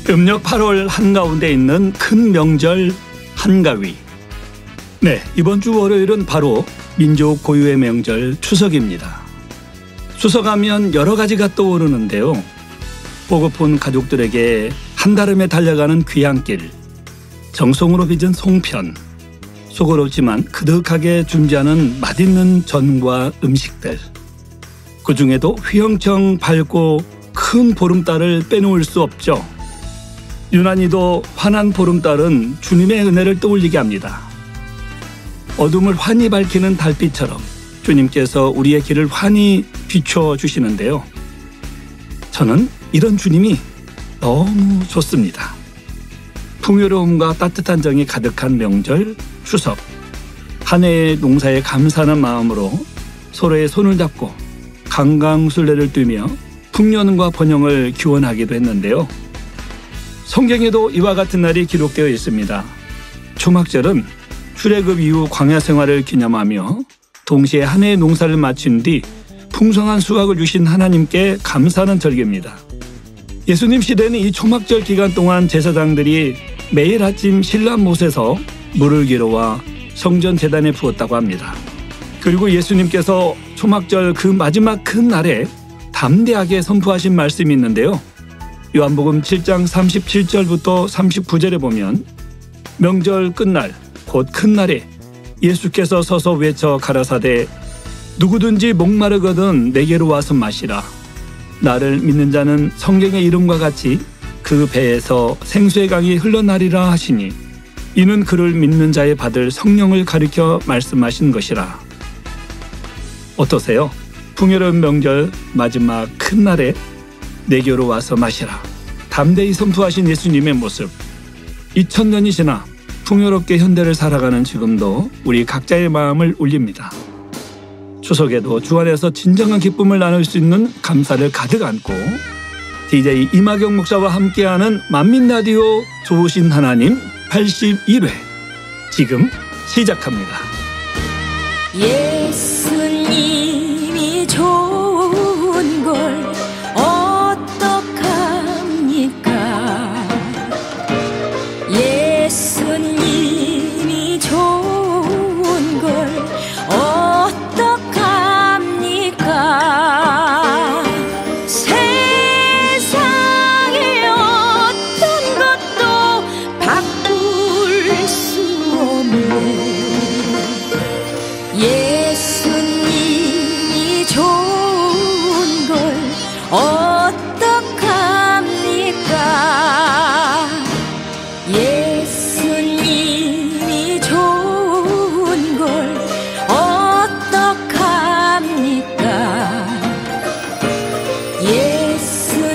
음력 8월 한가운데 있는 큰 명절 한가위. 네, 이번 주 월요일은 바로 민족 고유의 명절 추석입니다. 추석하면 여러 가지가 떠오르는데요. 보고픈 가족들에게 한달음에 달려가는 귀향길, 정성으로 빚은 송편, 소고롭지만 그득하게 준비하는 맛있는 전과 음식들, 그 중에도 휘영청 밝고 큰 보름달을 빼놓을 수 없죠. 유난히도 환한 보름달은 주님의 은혜를 떠올리게 합니다. 어둠을 환히 밝히는 달빛처럼 주님께서 우리의 길을 환히 비춰주시는데요. 저는 이런 주님이 너무 좋습니다. 풍요로움과 따뜻한 정이 가득한 명절 추석, 한 해의 농사에 감사하는 마음으로 서로의 손을 잡고 강강술래를 뛰며 풍년과 번영을 기원하기도 했는데요. 성경에도 이와 같은 날이 기록되어 있습니다. 초막절은 출애굽 이후 광야 생활을 기념하며 동시에 한 해의 농사를 마친 뒤 풍성한 수확을 주신 하나님께 감사하는 절기입니다. 예수님 시대는 이 초막절 기간 동안 제사장들이 매일 아침 신람못에서 물을 길어와 성전 제단에 부었다고 합니다. 그리고 예수님께서 초막절 그 마지막 큰 날에 담대하게 선포하신 말씀이 있는데요. 요한복음 7장 37절부터 39절에 보면 명절 끝날 곧 큰 날에 예수께서 서서 외쳐 가라사대 누구든지 목마르거든 내게로 와서 마시라. 나를 믿는 자는 성경의 이름과 같이 그 배에서 생수의 강이 흘러나리라 하시니 이는 그를 믿는 자의 받을 성령을 가리켜 말씀하신 것이라. 어떠세요? 풍요로운 명절 마지막 큰 날에 내게로 와서 마시라. 담대히 선포하신 예수님의 모습. 2000년이 지나 풍요롭게 현대를 살아가는 지금도 우리 각자의 마음을 울립니다. 추석에도 주 안에서 진정한 기쁨을 나눌 수 있는 감사를 가득 안고 DJ 이마경 목사와 함께하는 만민라디오 좋으신 하나님 81회 지금 시작합니다. 예수님이 좋은 걸 어떡합니까? 예수님이 좋은 걸 어떡합니까? 세상에 어떤 것도 바꿀 수 없네. 예수님이 좋은 걸 어떡합니까? 예수님이 좋은 걸 어떡합니까?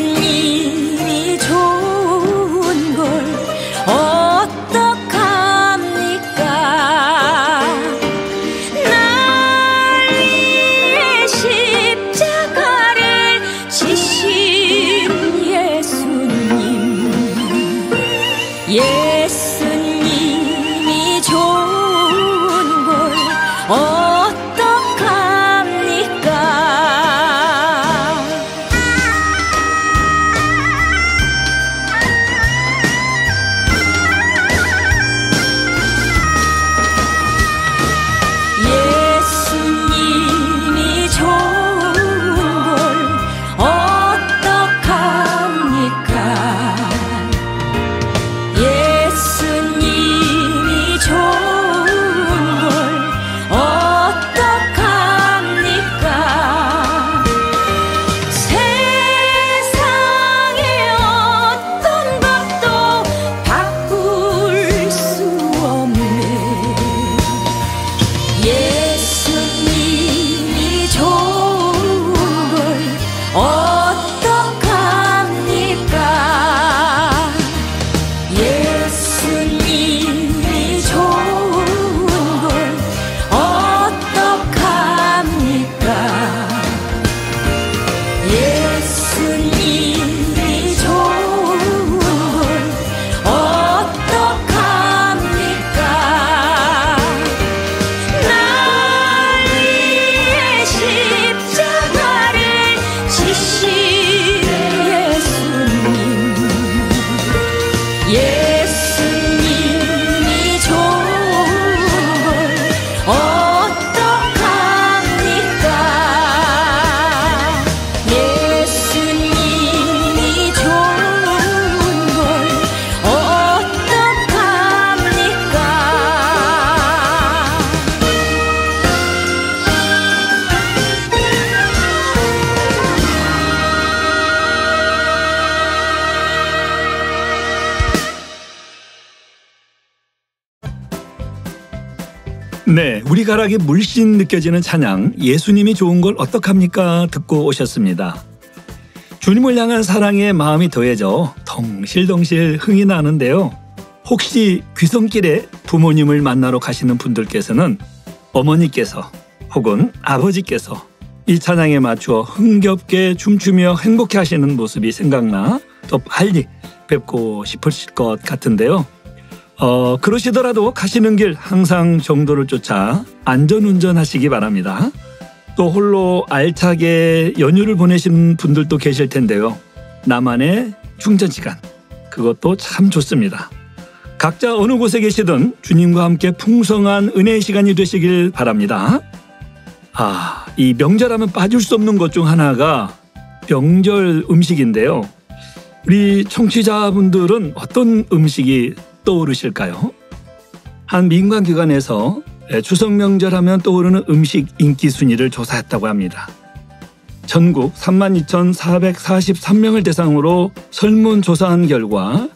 예수님이 좋은 걸 어떡합니까? 날 위해 십자가를 지신 예수님, 예수님이 좋은 걸 어떡합니까? 예수님이 좋은 걸 어떡합니까? 예수님이 네, 우리 가락이 물씬 느껴지는 찬양 예수님이 좋은 걸 어떡합니까 듣고 오셨습니다. 주님을 향한 사랑의 마음이 더해져 덩실덩실 흥이 나는데요. 혹시 귀성길에 부모님을 만나러 가시는 분들께서는 어머니께서 혹은 아버지께서 이 찬양에 맞추어 흥겹게 춤추며 행복해 하시는 모습이 생각나 더 빨리 뵙고 싶으실 것 같은데요. 그러시더라도 가시는 길 항상 정도를 쫓아 안전운전 하시기 바랍니다. 또 홀로 알차게 연휴를 보내시는 분들도 계실 텐데요. 나만의 충전시간, 그것도 참 좋습니다. 각자 어느 곳에 계시든 주님과 함께 풍성한 은혜의 시간이 되시길 바랍니다. 이 명절하면 빠질 수 없는 것 중 하나가 명절 음식인데요. 우리 청취자분들은 어떤 음식이 떠오르실까요? 한 민간기관에서 추석 명절하면 떠오르는 음식 인기 순위를 조사했다고 합니다. 전국 32,443명을 대상으로 설문조사한 결과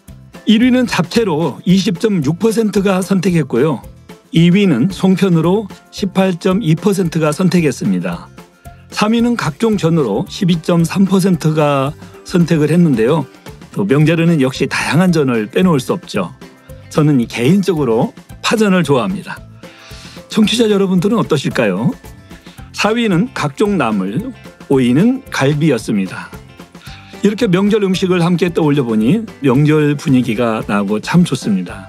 1위는 잡채로 20.6%가 선택했고요. 2위는 송편으로 18.2%가 선택했습니다. 3위는 각종 전으로 12.3%가 선택을 했는데요. 또 명절에는 역시 다양한 전을 빼놓을 수 없죠. 저는 개인적으로 파전을 좋아합니다. 청취자 여러분들은 어떠실까요? 4위는 각종 나물, 5위는 갈비였습니다. 이렇게 명절 음식을 함께 떠올려 보니 명절 분위기가 나고 참 좋습니다.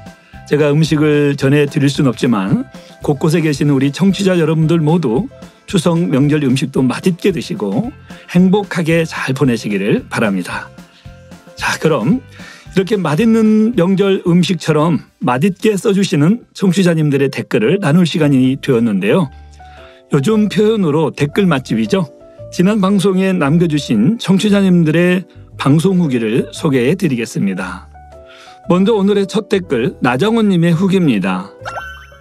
제가 음식을 전해드릴 수는 없지만 곳곳에 계시는 우리 청취자 여러분들 모두 추석 명절 음식도 맛있게 드시고 행복하게 잘 보내시기를 바랍니다. 자, 그럼 이렇게 맛있는 명절 음식처럼 맛있게 써주시는 청취자님들의 댓글을 나눌 시간이 되었는데요. 요즘 표현으로 댓글 맛집이죠. 지난 방송에 남겨주신 청취자님들의 방송 후기를 소개해 드리겠습니다. 먼저 오늘의 첫 댓글 나정원님의 후기입니다.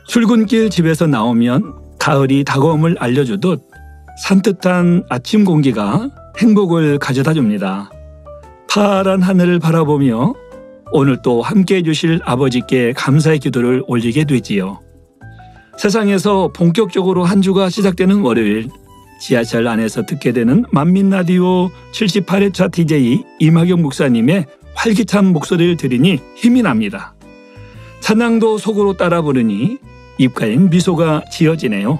출근길 집에서 나오면 가을이 다가옴을 알려주듯 산뜻한 아침 공기가 행복을 가져다 줍니다. 파란 하늘을 바라보며 오늘 또 함께해 주실 아버지께 감사의 기도를 올리게 되지요. 세상에서 본격적으로 한 주가 시작되는 월요일, 지하철 안에서 듣게 되는 만민라디오 78회차 DJ 이마경 목사님의 활기찬 목소리를 들으니 힘이 납니다. 찬양도 속으로 따라 부르니 입가엔 미소가 지어지네요.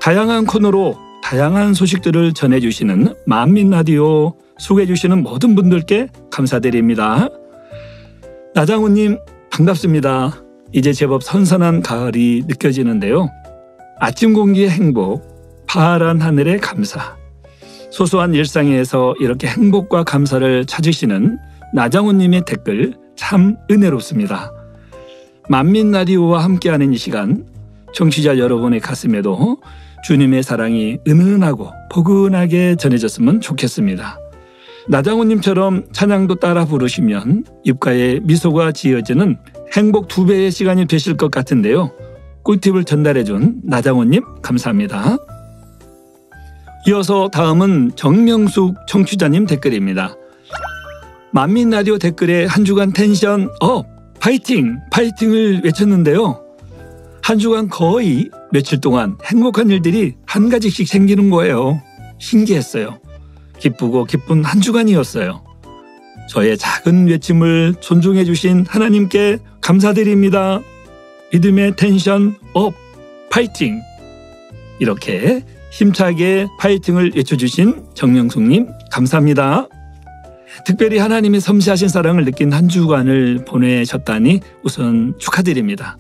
다양한 코너로 다양한 소식들을 전해주시는 만민라디오 소개해주시는 모든 분들께 감사드립니다. 나장훈님 반갑습니다. 이제 제법 선선한 가을이 느껴지는데요. 아침 공기의 행복, 파란 하늘의 감사, 소소한 일상에서 이렇게 행복과 감사를 찾으시는 나장훈님의 댓글 참 은혜롭습니다. 만민라디오와 함께하는 이 시간, 청취자 여러분의 가슴에도 주님의 사랑이 은은하고 포근하게 전해졌으면 좋겠습니다. 나장훈님처럼 찬양도 따라 부르시면 입가에 미소가 지어지는 행복 2배의 시간이 되실 것 같은데요. 꿀팁을 전달해준 나장훈님 감사합니다. 이어서 다음은 정명숙 청취자님 댓글입니다. 만민라디오 댓글에 한 주간 텐션 업! 파이팅을 외쳤는데요. 한 주간 거의 며칠 동안 행복한 일들이 한 가지씩 생기는 거예요. 신기했어요. 기쁘고 기쁜 한 주간이었어요. 저의 작은 외침을 존중해 주신 하나님께 감사드립니다. 믿음의 텐션 업! 파이팅! 이렇게 힘차게 파이팅을 외쳐주신 정명숙님 감사합니다. 특별히 하나님의 섬세하신 사랑을 느낀 한 주간을 보내셨다니 우선 축하드립니다.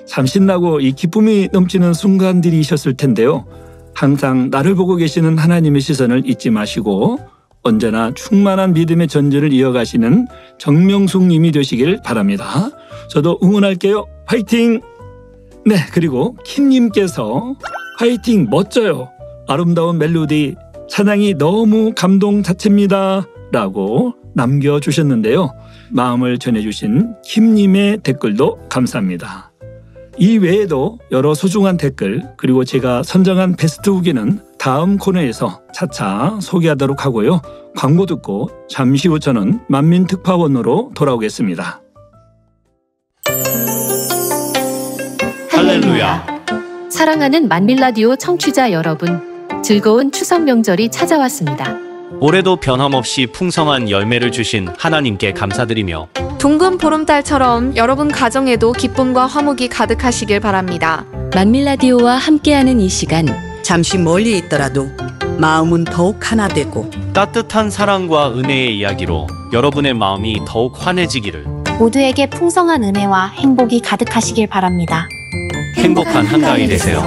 참 신나고 이 기쁨이 넘치는 순간들이셨을 텐데요. 항상 나를 보고 계시는 하나님의 시선을 잊지 마시고 언제나 충만한 믿음의 전진을 이어가시는 정명숙 님이 되시길 바랍니다. 저도 응원할게요. 파이팅! 네, 그리고 킴님께서 파이팅 멋져요. 아름다운 멜로디 찬양이 너무 감동 자체입니다. 라고 남겨주셨는데요. 마음을 전해주신 킴님의 댓글도 감사합니다. 이 외에도 여러 소중한 댓글 그리고 제가 선정한 베스트 후기는 다음 코너에서 차차 소개하도록 하고요. 광고 듣고 잠시 후 저는 만민특파원으로 돌아오겠습니다. 할렐루야. 사랑하는 만밀라디오 청취자 여러분, 즐거운 추석 명절이 찾아왔습니다. 올해도 변함없이 풍성한 열매를 주신 하나님께 감사드리며 둥근 보름달처럼 여러분 가정에도 기쁨과 화목이 가득하시길 바랍니다. 만밀라디오와 함께하는 이 시간, 잠시 멀리 있더라도 마음은 더욱 하나 되고 따뜻한 사랑과 은혜의 이야기로 여러분의 마음이 더욱 환해지기를. 모두에게 풍성한 은혜와 행복이 가득하시길 바랍니다. 행복한 한가위 되세요.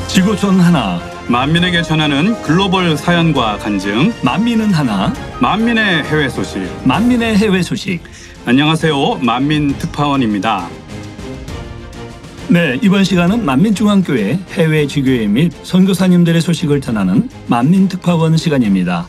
지구촌 하나, 만민에게 전하는 글로벌 사연과 간증, 만민은 하나, 만민의 해외 소식. 만민의 해외 소식. 안녕하세요, 만민 특파원입니다. 네, 이번 시간은 만민중앙교회 해외 지교회 및 선교사님들의 소식을 전하는 만민특파원 시간입니다.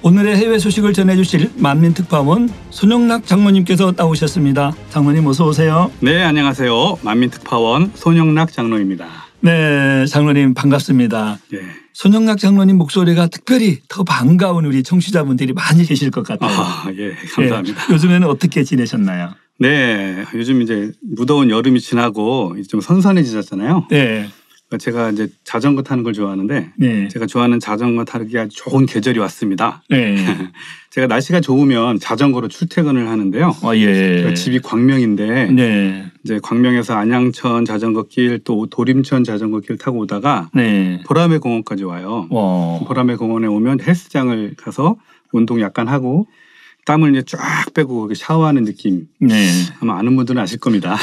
오늘의 해외 소식을 전해주실 만민특파원 손영락 장로님께서 나오셨습니다. 장로님 어서 오세요. 네, 안녕하세요, 만민 특파원 손영락 장로입니다. 네, 장로님 반갑습니다. 예. 손영락 장로님 목소리가 특별히 더 반가운 우리 청취자분들이 많이 계실 것 같아요. 예, 감사합니다. 네, 요즘에는 어떻게 지내셨나요? 네, 요즘 이제 무더운 여름이 지나고 좀 선선해지셨잖아요. 네. 제가 이제 자전거 타는 걸 좋아하는데, 네. 제가 좋아하는 자전거 타기 아주 좋은 계절이 왔습니다. 네. 제가 날씨가 좋으면 자전거로 출퇴근을 하는데요. 예. 집이 광명인데, 네. 이제 광명에서 안양천 자전거길 또 도림천 자전거길 타고 오다가 네. 보라매 공원까지 와요. 보라매 공원에 오면 헬스장을 가서 운동 약간 하고 땀을 이제 쫙 빼고 거기 샤워하는 느낌. 네. 아마 아는 분들은 아실 겁니다.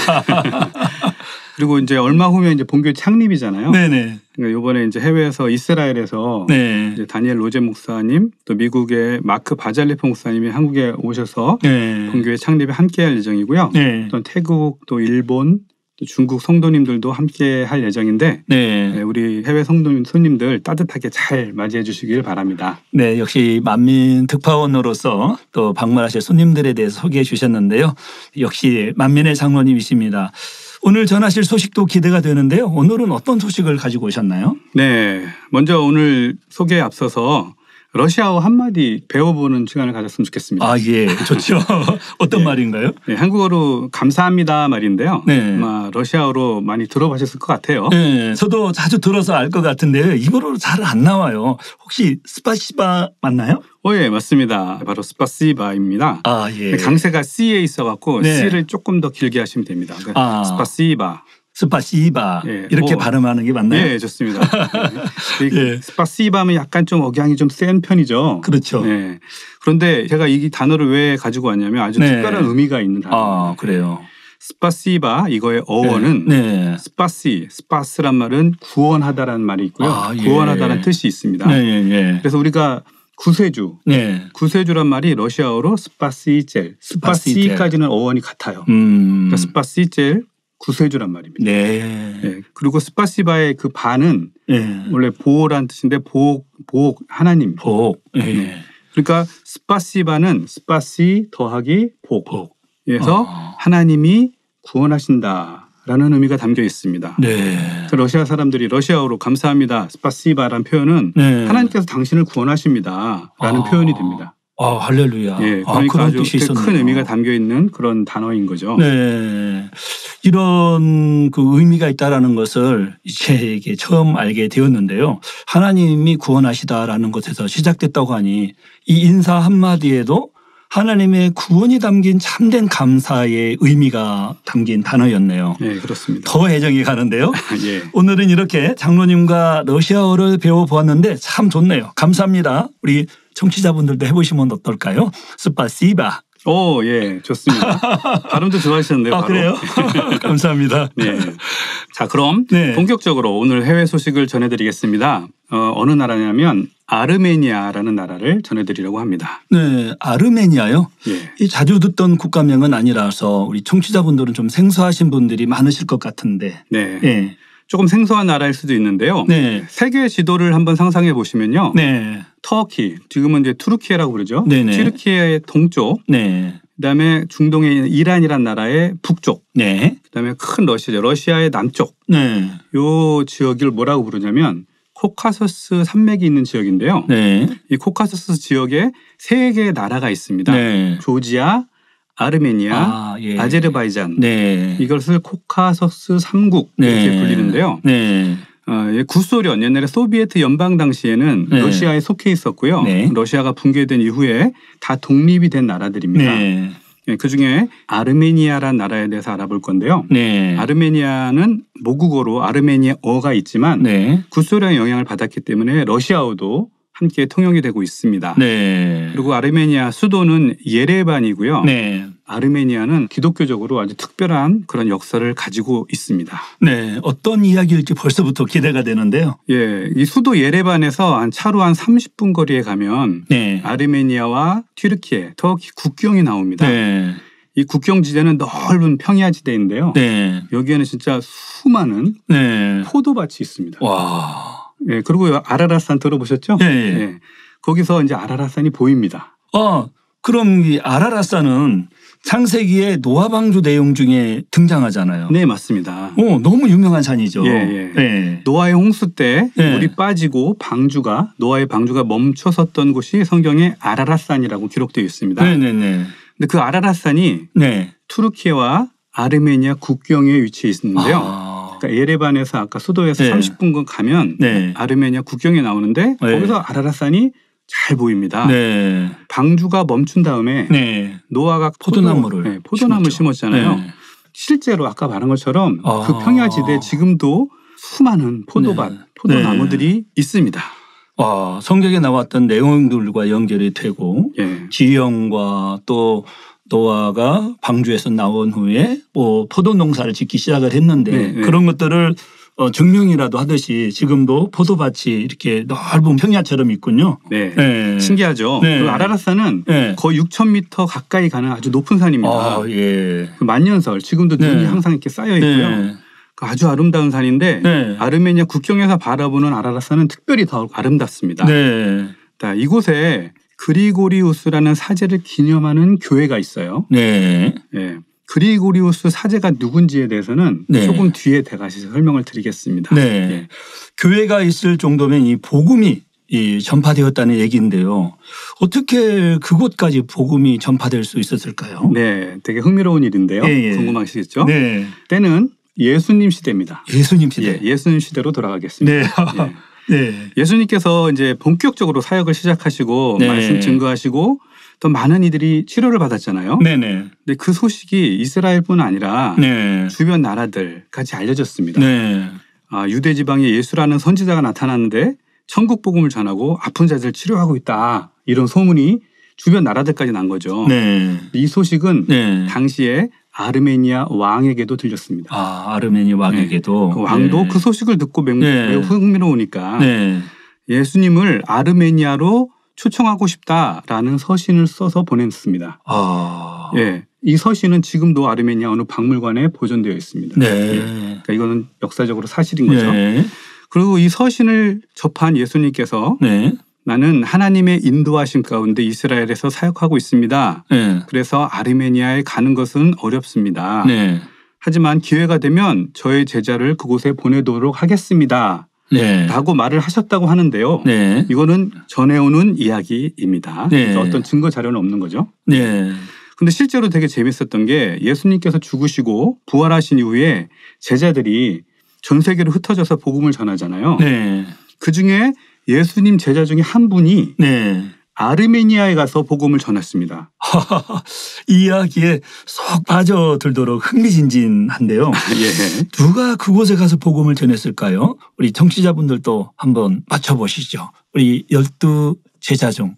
그리고 이제 얼마 후면 이제 본교회 창립이잖아요. 네네. 그러니까 이번에 이제 해외에서 이스라엘에서 네. 이제 다니엘 로제 목사님 또 미국의 마크 바잘리프 목사님이 한국에 오셔서 네. 본교회 창립에 함께할 예정이고요. 네. 또 태국 또 일본 또 중국 성도님들도 함께할 예정인데 네. 우리 해외 성도님 손님들 따뜻하게 잘 맞이해 주시길 바랍니다. 네, 역시 만민 특파원으로서 또 방문하실 손님들에 대해서 소개해 주셨는데요. 역시 만민의 장로님이십니다. 오늘 전하실 소식도 기대가 되는데요. 오늘은 어떤 소식을 가지고 오셨나요? 네, 먼저 오늘 소개에 앞서서 러시아어 한마디 배워보는 시간을 가졌으면 좋겠습니다. 아, 예, 좋죠. 어떤 네. 말인가요? 네, 한국어로 감사합니다 말인데요. 네. 아마 러시아어로 많이 들어보셨을 것 같아요. 네, 저도 자주 들어서 알 것 같은데요. 입으로 잘 안 나와요. 혹시 스파시바 맞나요? 예, 맞습니다. 바로 스파시바입니다. 아, 예. 강세가 C에 있어갖고 네. C를 조금 더 길게 하시면 됩니다. 아. 스파시바. 스파시바. 예. 이렇게 발음하는 게 맞나요? 예, 좋습니다. 네. 예. 스파시바면 약간 좀 억양이 좀 센 편이죠. 그렇죠. 네. 그런데 제가 이 단어를 왜 가지고 왔냐면 아주 네. 특별한 의미가 있는 단어입니다. 아, 그래요. 스파시바 이거의 어원은 네. 스파스란 말은 구원하다라는 말이 있고요. 아, 예. 구원하다는 뜻이 있습니다. 네, 예. 그래서 우리가 구세주, 네. 구세주란 말이 러시아어로 스파시젤, 스파시까지는 어원이 같아요. 그러니까 스파시젤 구세주란 말입니다. 네. 네. 그리고 스파시바의 그 반은 네. 원래 보호란 뜻인데 보호 하나님. 복. 네. 네. 그러니까 스파시바는 스파시 더하기 복. 그래서 하나님이 구원하신다라는 의미가 담겨 있습니다. 네. 러시아 사람들이 러시아어로 감사합니다. 스파시바라는 표현은 네. 하나님께서 당신을 구원하십니다라는 표현이 됩니다. 아, 할렐루야. 예, 그러니까 그런 아주 뜻이 있었네요. 큰 의미가 담겨 있는 그런 단어인 거죠. 네. 이런 그 의미가 있다라는 것을 이제 처음 알게 되었는데요. 하나님이 구원하시다라는 것에서 시작됐다고 하니 이 인사 한마디에도 하나님의 구원이 담긴 참된 감사의 의미가 담긴 단어였네요. 네, 그렇습니다. 더 애정이 가는데요. 예. 오늘은 이렇게 장로님과 러시아어를 배워보았는데 참 좋네요. 감사합니다. 우리 청취자분들도 해보시면 어떨까요? 스파시바. 오, 예, 좋습니다. 발음도 좋아하셨는데요. 아, 바로. 그래요? 감사합니다. 네. 자, 그럼 네. 본격적으로 오늘 해외 소식을 전해드리겠습니다. 어느 나라냐면 아르메니아라는 나라를 전해드리려고 합니다. 네, 아르메니아요? 예. 이 자주 듣던 국가명은 아니라서 우리 청취자분들은 좀 생소하신 분들이 많으실 것 같은데. 네. 네. 조금 생소한 나라일 수도 있는데요. 네. 세계 지도를 한번 상상해 보시면요. 네. 터키, 지금은 이제 투르키예라고 그러죠. 네네. 튀르키예의 동쪽, 네. 그다음에 중동에 있는 이란이란 나라의 북쪽, 네. 그다음에 큰 러시아죠. 러시아의 남쪽. 네. 요 지역을 뭐라고 부르냐면 코카소스 산맥이 있는 지역인데요. 네. 이 코카소스 지역에 3개의 나라가 있습니다. 네. 조지아, 아르메니아, 예. 아제르바이잔. 네. 이것을 코카소스 3국 이렇게 불리는데요. 네. 구소련 옛날에 소비에트 연방 당시에는 네. 러시아에 속해 있었고요. 네. 러시아가 붕괴된 이후에 다 독립이 된 나라들입니다. 네. 그중에 아르메니아라는 나라에 대해서 알아볼 건데요. 네. 아르메니아는 모국어로 아르메니아어가 있지만 네. 구소련의 영향을 받았기 때문에 러시아어도 함께 통용이 되고 있습니다. 네. 그리고 아르메니아 수도는 예레반이고요. 네. 아르메니아는 기독교적으로 아주 특별한 그런 역사를 가지고 있습니다. 네. 어떤 이야기일지 벌써부터 기대가 되는데요. 예, 이 수도 예레반에서 차로 한 30분 거리에 가면 네. 아르메니아와 튀르키예, 터키 국경이 나옵니다. 네. 이 국경 지대는 넓은 평야 지대인데요. 네. 여기에는 진짜 수많은 네. 포도밭이 있습니다. 와. 예, 그리고 아라랏산 들어보셨죠? 예. 예. 거기서 이제 아라랏산이 보입니다. 그럼 이 아라랏산은 창세기의 노아 방주 내용 중에 등장하잖아요. 네, 맞습니다. 너무 유명한 산이죠. 예. 네. 노아의 홍수 때 예. 물이 빠지고 노아의 방주가 멈춰섰던 곳이 성경에 아라랏산이라고 기록되어 있습니다. 네네네. 근데 그 아라랏산이 네. 투르키예와 아르메니아 국경에 위치해 있는데요. 그러니까 예레반에서 아까 수도에서 네. 30분 가면 네. 아르메니아 국경에 나오는데 네. 거기서 아라랏산이 잘 보입니다. 네. 방주가 멈춘 다음에 네. 노아가 포도나무를 포도나무를 심었잖아요. 네. 실제로 아까 말한 것처럼 그 평야지대에 지금도 수많은 포도밭, 네. 포도나무들이 있습니다. 성경에 나왔던 내용들과 연결이 되고 예. 지형과 또 노아가 방주에서 나온 후에 포도 농사를 짓기 시작을 했는데 네. 그런 것들을 증명이라도 하듯이 지금도 포도밭이 이렇게 넓은 평야처럼 있군요. 네. 네. 신기하죠. 네. 그 아라랏산은 네. 거의 6,000m 가까이 가는 아주 높은 산입니다. 예. 그 만년설 지금도 눈이 네. 항상 이렇게 쌓여 있고요. 네. 그 아주 아름다운 산인데 네. 아르메니아 국경에서 바라보는 아라랏산은 특별히 더 아름답습니다. 네. 자, 이곳에 그리고리우스라는 사제를 기념하는 교회가 있어요. 네. 예. 그리고리우스 사제가 누군지에 대해서는 네. 조금 뒤에 대가시 설명을 드리겠습니다. 네. 예. 교회가 있을 정도면 이 복음이 전파되었다는 얘기인데요. 어떻게 그곳까지 복음이 전파될 수 있었을까요? 네, 되게 흥미로운 일인데요. 예. 궁금하시겠죠? 네. 때는 예수님 시대입니다. 예수님 시대. 예, 예수님 시대로 돌아가겠습니다. 네. 예. 네. 예수님께서 이제 본격적으로 사역을 시작하시고 네. 말씀 증거하시고 또 많은 이들이 치료를 받았잖아요. 네네. 근데 그 소식이 이스라엘뿐 아니라 네. 주변 나라들까지 알려졌습니다. 네. 유대 지방에 예수라는 선지자가 나타났는데 천국 복음을 전하고 아픈 자들 치료하고 있다. 이런 소문이 주변 나라들까지 난 거죠. 네. 이 소식은 네. 당시에 아르메니아 왕에게도 들렸습니다. 아르메니아 왕에게도. 그 왕도 네. 그 소식을 듣고 매우 흥미로우니까 네. 예수님을 아르메니아로 초청하고 싶다라는 서신을 써서 보냈습니다. 예, 이 서신은 지금도 아르메니아 어느 박물관에 보존되어 있습니다. 네. 예, 그러니까 이거는 역사적으로 사실인 거죠. 네. 그리고 이 서신을 접한 예수님께서 네. 나는 하나님의 인도하심 가운데 이스라엘에서 사역하고 있습니다. 네. 그래서 아르메니아에 가는 것은 어렵습니다. 네. 하지만 기회가 되면 저의 제자를 그곳에 보내도록 하겠습니다. 네. 라고 말을 하셨다고 하는데요. 네. 이거는 전해오는 이야기입니다. 네. 그래서 어떤 증거 자료는 없는 거죠. 네. 근데 실제로 되게 재밌었던 게 예수님께서 죽으시고 부활하신 이후에 제자들이 전 세계로 흩어져서 복음을 전하잖아요. 네. 그중에 예수님 제자 중에 한 분이 네. 아르메니아에 가서 복음을 전했습니다. 이 이야기에 쏙 빠져들도록 흥미진진한데요. 예. 누가 그곳에 가서 복음을 전했을까요? 우리 청취자분들도 한번 맞춰보시죠. 우리 12 제자 중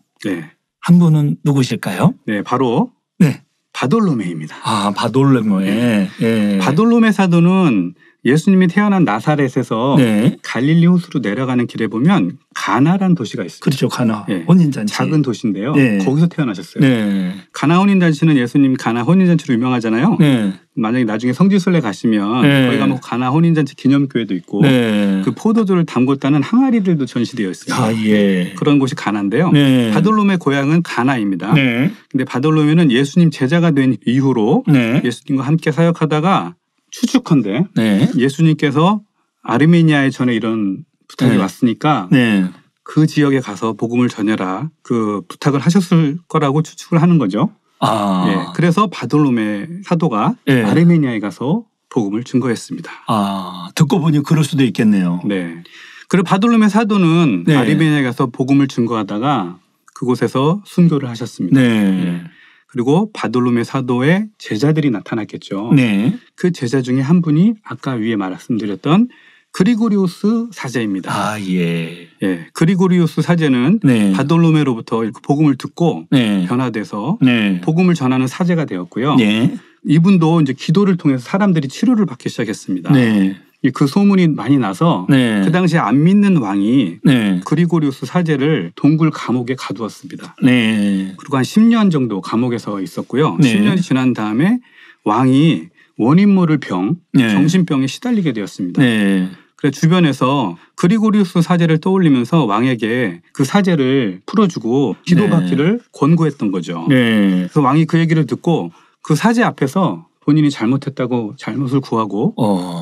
한 분은 누구실까요? 네, 바로 네. 바돌로메입니다. 바돌로메. 네. 바돌로메 사도는 예수님이 태어난 나사렛에서 네. 갈릴리 호수로 내려가는 길에 보면 가나라는 도시가 있습니다. 그렇죠. 가나. 네. 혼인잔치. 작은 도시인데요. 네. 거기서 태어나셨어요. 네. 가나 혼인잔치는 예수님 가나 혼인잔치로 유명하잖아요. 네. 만약에 나중에 성지순례 가시면 네. 거기 가면 가나 혼인잔치 기념교회도 있고 네. 그 포도주를 담궜다는 항아리들도 전시되어 있습니다. 예. 그런 곳이 가나인데요. 네. 바돌로메 고향은 가나입니다. 네. 근데 바돌로메는 예수님 제자가 된 이후로 네. 예수님과 함께 사역하다가 추측컨대 네. 예수님께서 아르메니아에 전에 이런 부탁이 네. 왔으니까 네. 그 지역에 가서 복음을 전해라 그 부탁을 하셨을 거라고 추측을 하는 거죠. 아. 예, 그래서 바돌로메 사도가 예. 아르메니아에 가서 복음을 증거했습니다. 아, 듣고 보니 그럴 수도 있겠네요. 네. 그리고 바돌로메 사도는 네. 아르메니아에 가서 복음을 증거하다가 그곳에서 순교를 하셨습니다. 네. 그리고 바돌로메 사도의 제자들이 나타났겠죠. 네. 그 제자 중에 한 분이 아까 위에 말씀드렸던 그리고리우스 사제입니다. 아, 예. 예, 그리고리우스 사제는 네. 바돌로메로부터 복음을 듣고 네. 변화돼서 네. 복음을 전하는 사제가 되었고요. 네. 이분도 이제 기도를 통해서 사람들이 치료를 받기 시작했습니다. 네. 그 소문이 많이 나서 네. 그 당시에 안 믿는 왕이 네. 그리고리우스 사제를 동굴 감옥에 가두었습니다. 네. 그리고 한 10년 정도 감옥에서 있었고요. 네. 10년이 지난 다음에 왕이 원인 모를 병, 네. 정신병에 시달리게 되었습니다. 네. 그래서 주변에서 그리고리우스 사제를 떠올리면서 왕에게 그 사제를 풀어주고 기도받기를 권고했던 거죠. 네. 그래서 왕이 그 얘기를 듣고 그 사제 앞에서 본인이 잘못했다고 잘못을 구하고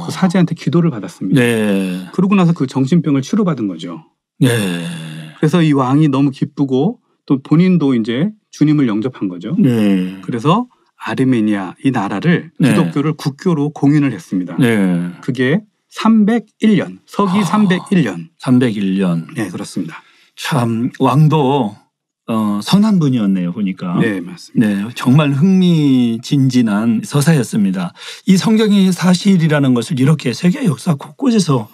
그 사제한테 기도를 받았습니다. 네. 그러고 나서 그 정신병을 치료받은 거죠. 네. 그래서 이 왕이 너무 기쁘고 또 본인도 이제 주님을 영접한 거죠. 네. 그래서 아르메니아 이 나라를 네. 기독교를 국교로 공인을 했습니다. 네. 그게 301년, 서기 301년. 301년. 네, 그렇습니다. 참 왕도 선한 분이었네요, 보니까. 네, 맞습니다. 네, 정말 흥미진진한 서사였습니다. 이 성경이 사실이라는 것을 이렇게 세계 역사 곳곳에서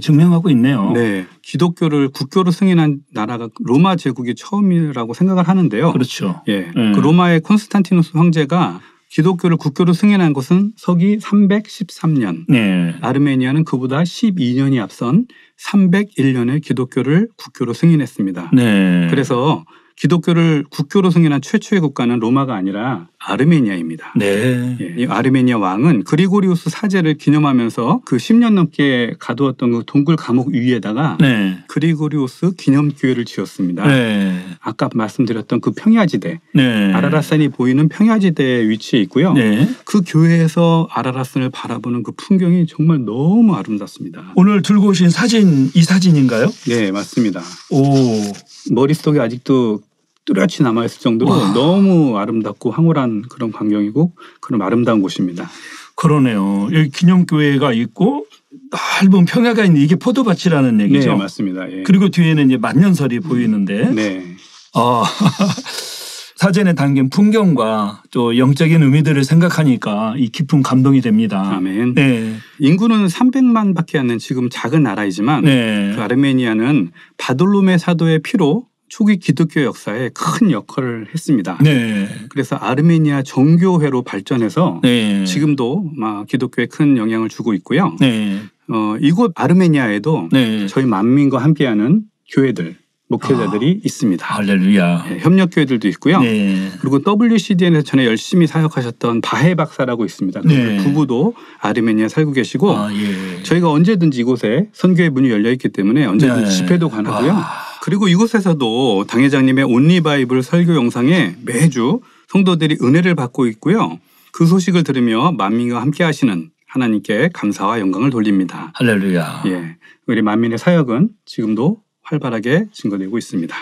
증명하고 있네요. 네, 기독교를 국교로 승인한 나라가 로마 제국이 처음이라고 생각을 하는데요. 그렇죠. 예, 그 로마의 콘스탄티누스 황제가 기독교를 국교로 승인한 것은 서기 313년. 네. 아르메니아는 그보다 12년이 앞선 301년에 기독교를 국교로 승인했습니다. 네. 그래서 기독교를 국교로 승인한 최초의 국가는 로마가 아니라 아르메니아입니다. 네. 예, 이 아르메니아 왕은 그리고리우스 사제를 기념하면서 그 10년 넘게 가두었던 그 동굴 감옥 위에다가 네. 그리고리우스 기념교회를 지었습니다. 네. 아까 말씀드렸던 그 평야지대, 네. 아라라산이 보이는 평야지대에 위치해 있고요. 네. 그 교회에서 아라라산을 바라보는 그 풍경이 정말 너무 아름답습니다. 오늘 들고 오신 사진, 이 사진인가요? 네, 맞습니다. 오. 머릿속에 아직도 뚜렷이 남아있을 정도로 와. 너무 아름답고 황홀한 그런 광경이고 그런 아름다운 곳입니다. 그러네요. 여기 기념교회가 있고 넓은 평야가 있는 이게 포도밭이라는 얘기죠. 네, 맞습니다. 예. 그리고 뒤에는 이제 만년설이 보이는데 네. 사진에 담긴 풍경과 또 영적인 의미들을 생각하니까 이 깊은 감동이 됩니다. 아멘. 네. 인구는 300만밖에 안 되는 지금 작은 나라이지만 네. 그 아르메니아는 바돌로메 사도의 피로 초기 기독교 역사에 큰 역할을 했습니다. 네. 그래서 아르메니아 정교회로 발전해서 네. 지금도 막 기독교에 큰 영향을 주고 있고요. 네. 이곳 아르메니아에도 네. 저희 만민과 함께하는 교회들, 목회자들이 있습니다. 할렐루야. 네, 협력교회들도 있고요. 네. 그리고 WCDN에서 전에 열심히 사역하셨던 바해 박사라고 있습니다. 네. 부부도 아르메니아 살고 계시고 예. 저희가 언제든지 이곳에 선교의 문이 열려 있기 때문에 언제든지 네. 집회도 가능하고요. 그리고 이곳에서도 당회장님의 온리바이블 설교 영상에 매주 성도들이 은혜를 받고 있고요. 그 소식을 들으며 만민과 함께 하시는 하나님께 감사와 영광을 돌립니다. 할렐루야. 예, 우리 만민의 사역은 지금도 활발하게 증거되고 있습니다.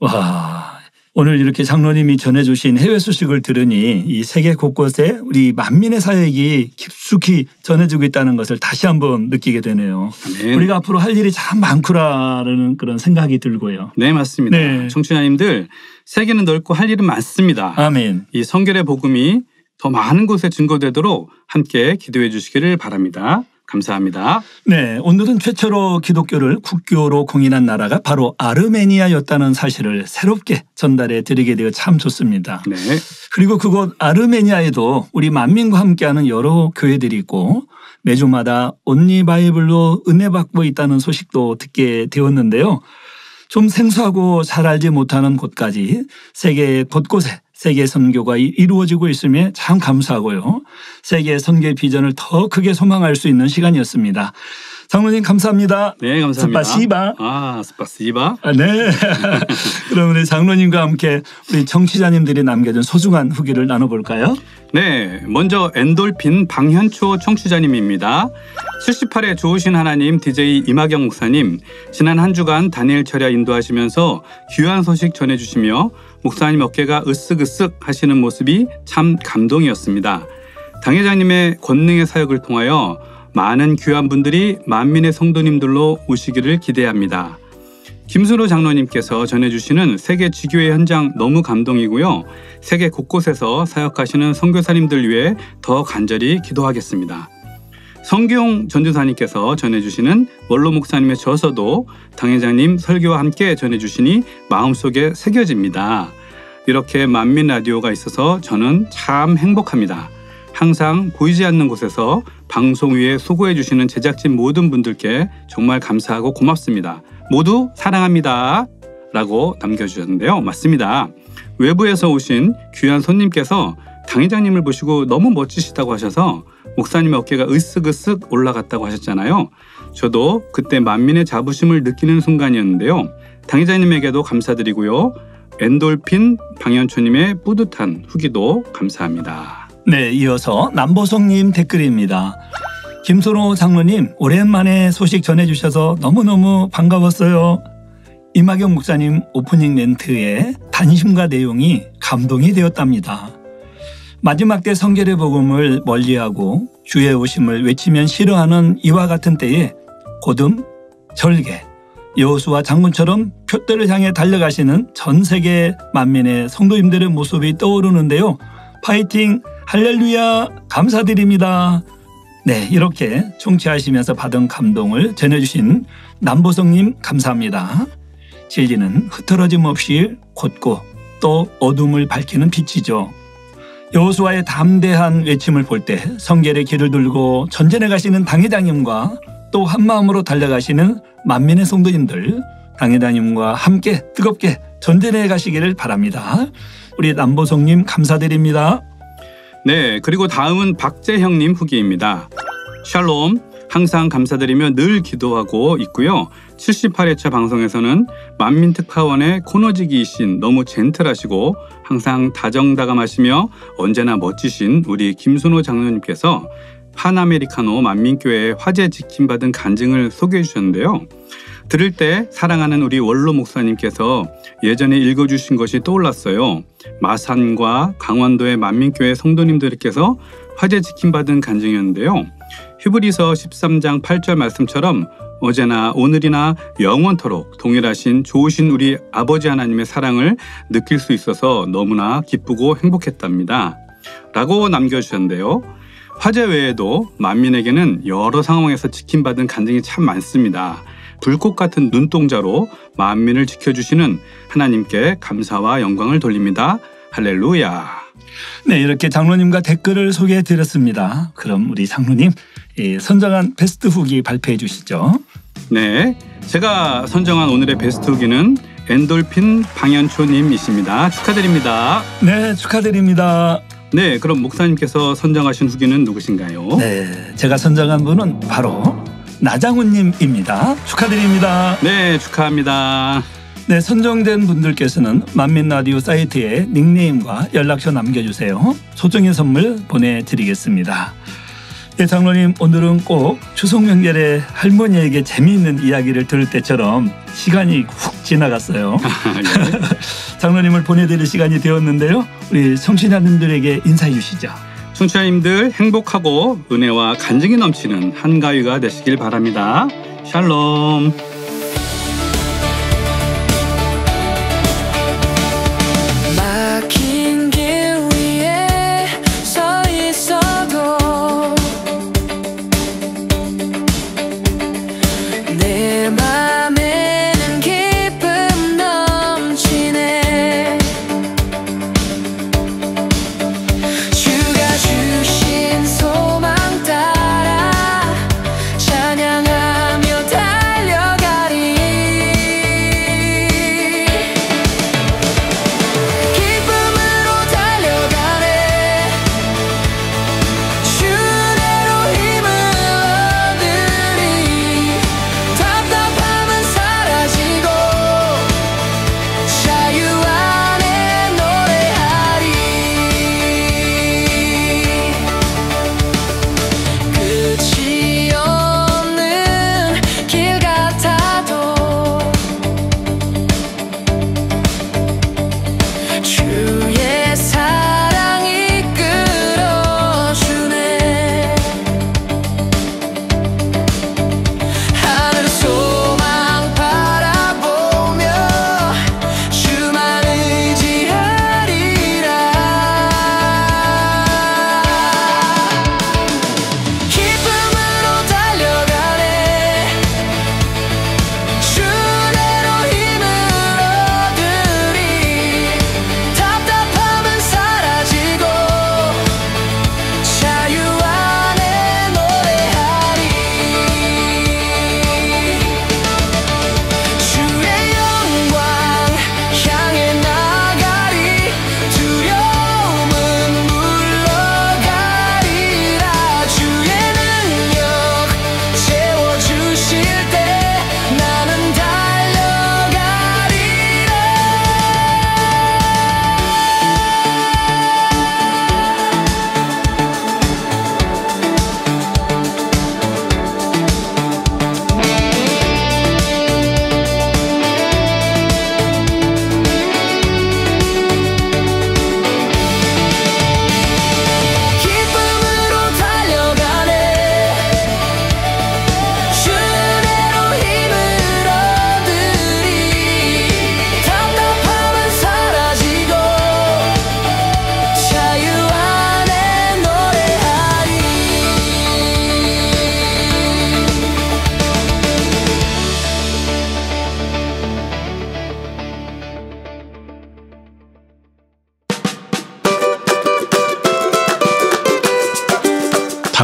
와. 오늘 이렇게 장로님이 전해주신 해외 소식을 들으니 이 세계 곳곳에 우리 만민의 사역이 깊숙이 전해지고 있다는 것을 다시 한번 느끼게 되네요. 아멘. 우리가 앞으로 할 일이 참 많구나라는 그런 생각이 들고요. 네, 맞습니다. 네. 청취자님들, 세계는 넓고 할 일은 많습니다. 아멘. 이 성결의 복음이 더 많은 곳에 증거되도록 함께 기도해 주시기를 바랍니다. 감사합니다. 네, 오늘은 최초로 기독교를 국교로 공인한 나라가 바로 아르메니아였다는 사실을 새롭게 전달해 드리게 되어 참 좋습니다. 네. 그리고 그곳 아르메니아에도 우리 만민과 함께하는 여러 교회들이 있고 매주마다 온리바이블로 은혜 받고 있다는 소식도 듣게 되었는데요. 좀 생소하고 잘 알지 못하는 곳까지 세계 곳곳에 세계 선교가 이루어지고 있음에 참 감사하고요. 세계 선교의 비전을 더 크게 소망할 수 있는 시간이었습니다. 장로님 감사합니다. 네, 감사합니다. 스파시바. 스파시바. 네. 그럼 우리 장로님과 함께 우리 청취자님들이 남겨준 소중한 후기를 나눠볼까요? 네, 먼저 엔돌핀 방현초 청취자님입니다. 78회 좋으신 하나님 DJ 이마경 목사님, 지난 한 주간 다니엘 철야 인도하시면서 귀한 소식 전해주시며 목사님 어깨가 으쓱으쓱 하시는 모습이 참 감동이었습니다. 당회장님의 권능의 사역을 통하여 많은 귀한 분들이 만민의 성도님들로 오시기를 기대합니다. 김순호 장로님께서 전해주시는 세계 지교회 현장 너무 감동이고요. 세계 곳곳에서 사역하시는 선교사님들 위해 더 간절히 기도하겠습니다. 성기용 전도사님께서 전해주시는 원로 목사님의 저서도 당회장님 설교와 함께 전해주시니 마음속에 새겨집니다. 이렇게 만민 라디오가 있어서 저는 참 행복합니다. 항상 보이지 않는 곳에서 방송 위에 수고해 주시는 제작진 모든 분들께 정말 감사하고 고맙습니다. 모두 사랑합니다. 라고 남겨주셨는데요. 맞습니다. 외부에서 오신 귀한 손님께서 당회장님을 보시고 너무 멋지시다고 하셔서 목사님의 어깨가 으쓱으쓱 올라갔다고 하셨잖아요. 저도 그때 만민의 자부심을 느끼는 순간이었는데요. 당회장님에게도 감사드리고요. 엔돌핀 방현초님의 뿌듯한 후기도 감사합니다. 네, 이어서 남보성님 댓글입니다. 김순호 장로님, 오랜만에 소식 전해주셔서 너무너무 반가웠어요. 이마경 목사님 오프닝 멘트의 단심과 내용이 감동이 되었답니다. 마지막 때 성결의 복음을 멀리하고 주의 오심을 외치면 싫어하는 이와 같은 때에 고듬, 절개, 여호수아 장군처럼 표대를 향해 달려가시는 전 세계 만민의 성도님들의 모습이 떠오르는데요. 파이팅! 할렐루야! 감사드립니다. 네, 이렇게 청취하시면서 받은 감동을 전해주신 남보성님 감사합니다. 진리는 흐트러짐 없이 곧고 또 어둠을 밝히는 빛이죠. 여호수아의 담대한 외침을 볼 때 성결의 길을 들고 전진해 가시는 당회장님과 또 한마음으로 달려가시는 만민의 성도님들, 당회장님과 함께 뜨겁게 전진해 가시기를 바랍니다. 우리 남보성님 감사드립니다. 네, 그리고 다음은 박재형님 후기입니다. 샬롬, 항상 감사드리며 늘 기도하고 있고요. 78회차 방송에서는 만민특파원의 코너지기이신 너무 젠틀하시고 항상 다정다감하시며 언제나 멋지신 우리 김순호 장로님께서 판아메리카노 만민교회의 화제 지킴받은 간증을 소개해 주셨는데요. 들을 때 사랑하는 우리 원로 목사님께서 예전에 읽어주신 것이 떠올랐어요. 마산과 강원도의 만민교회 성도님들께서 화제 지킴받은 간증이었는데요. 히브리서 13장 8절 말씀처럼 어제나 오늘이나 영원토록 동일하신 좋으신 우리 아버지 하나님의 사랑을 느낄 수 있어서 너무나 기쁘고 행복했답니다. 라고 남겨주셨는데요. 화재 외에도 만민에게는 여러 상황에서 지킴받은 간증이 참 많습니다. 불꽃 같은 눈동자로 만민을 지켜주시는 하나님께 감사와 영광을 돌립니다. 할렐루야. 네, 이렇게 장로님과 댓글을 소개해 드렸습니다. 그럼 우리 장로님 선정한 베스트 후기 발표해 주시죠. 네, 제가 선정한 오늘의 베스트 후기는 엔돌핀 방현초님이십니다. 축하드립니다. 네, 축하드립니다. 네, 그럼 목사님께서 선정하신 후기는 누구신가요? 네, 제가 선정한 분은 바로 나장훈님입니다. 축하드립니다. 네, 축하합니다. 네, 선정된 분들께서는 만민라디오 사이트에 닉네임과 연락처 남겨주세요. 소정의 선물 보내드리겠습니다. 네, 장로님, 오늘은 꼭 추석 명절에 할머니에게 재미있는 이야기를 들을 때처럼 시간이 훅 지나갔어요. 장로님을 보내드릴 시간이 되었는데요. 우리 청취자님들에게 인사해 주시죠. 청취자님들 행복하고 은혜와 간증이 넘치는 한가위가 되시길 바랍니다. 샬롬. 막힌 길 위에 서 있어도 내 맘에는 기쁨 넘치네. 주가 주신 소망 따라 찬양하며 달려가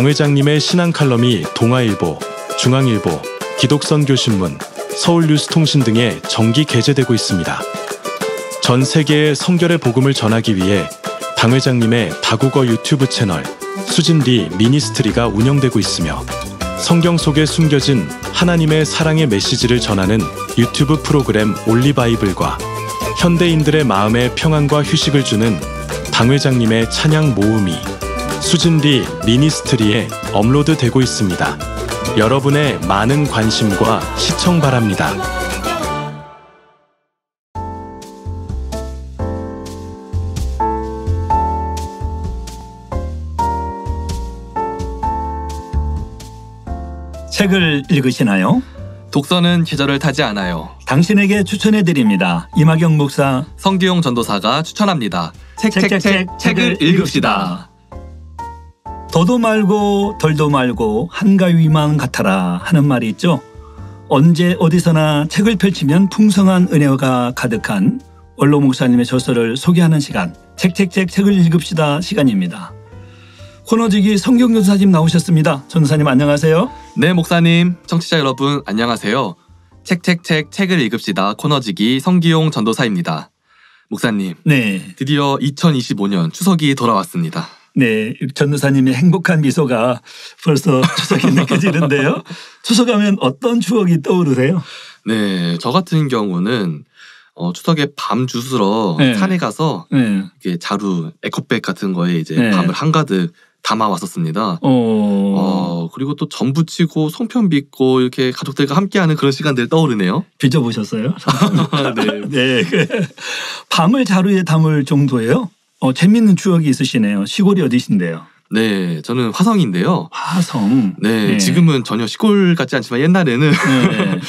당 회장님의 신앙 칼럼이 동아일보, 중앙일보, 기독선교신문, 서울뉴스통신 등에 정기 게재되고 있습니다. 전 세계에 성결의 복음을 전하기 위해 당 회장님의 다국어 유튜브 채널 수진리 미니스트리가 운영되고 있으며 성경 속에 숨겨진 하나님의 사랑의 메시지를 전하는 유튜브 프로그램 올리바이블과 현대인들의 마음에 평안과 휴식을 주는 당 회장님의 찬양 모음이 수진리 미니스트리에 업로드되고 있습니다. 여러분의 많은 관심과 시청 바랍니다. 책을 읽으시나요? 독서는 계절을 타지 않아요. 당신에게 추천해드립니다. 이마경 목사 성기용 전도사가 추천합니다. 책을 읽읍시다. 더도 말고 덜도 말고 한가위만 같아라 하는 말이 있죠. 언제 어디서나 책을 펼치면 풍성한 은혜가 가득한 원로 목사님의 저서를 소개하는 시간, 책을 읽읍시다 시간입니다. 코너지기 성경전도사님 나오셨습니다. 전도사님 안녕하세요. 네, 목사님, 청취자 여러분 안녕하세요. 책을 읽읍시다 코너지기 성기용 전도사입니다. 목사님, 네, 드디어 2025년 추석이 돌아왔습니다. 네, 전도사님의 행복한 미소가 벌써 추석이 느껴지는데요. 추석하면 어떤 추억이 떠오르세요? 네, 저 같은 경우는 추석에 밤 주스러 네. 산에 가서 네. 이렇게 자루, 에코백 같은 거에 이제 네. 밤을 한가득 담아 왔었습니다. 그리고 또 전 부치고 송편 빚고 이렇게 가족들과 함께하는 그런 시간들 떠오르네요. 빚어보셨어요? 네. 네. 밤을 자루에 담을 정도예요? 재밌는 추억이 있으시네요. 시골이 어디신데요? 네, 저는 화성인데요. 화성. 네, 지금은 전혀 시골 같지 않지만 옛날에는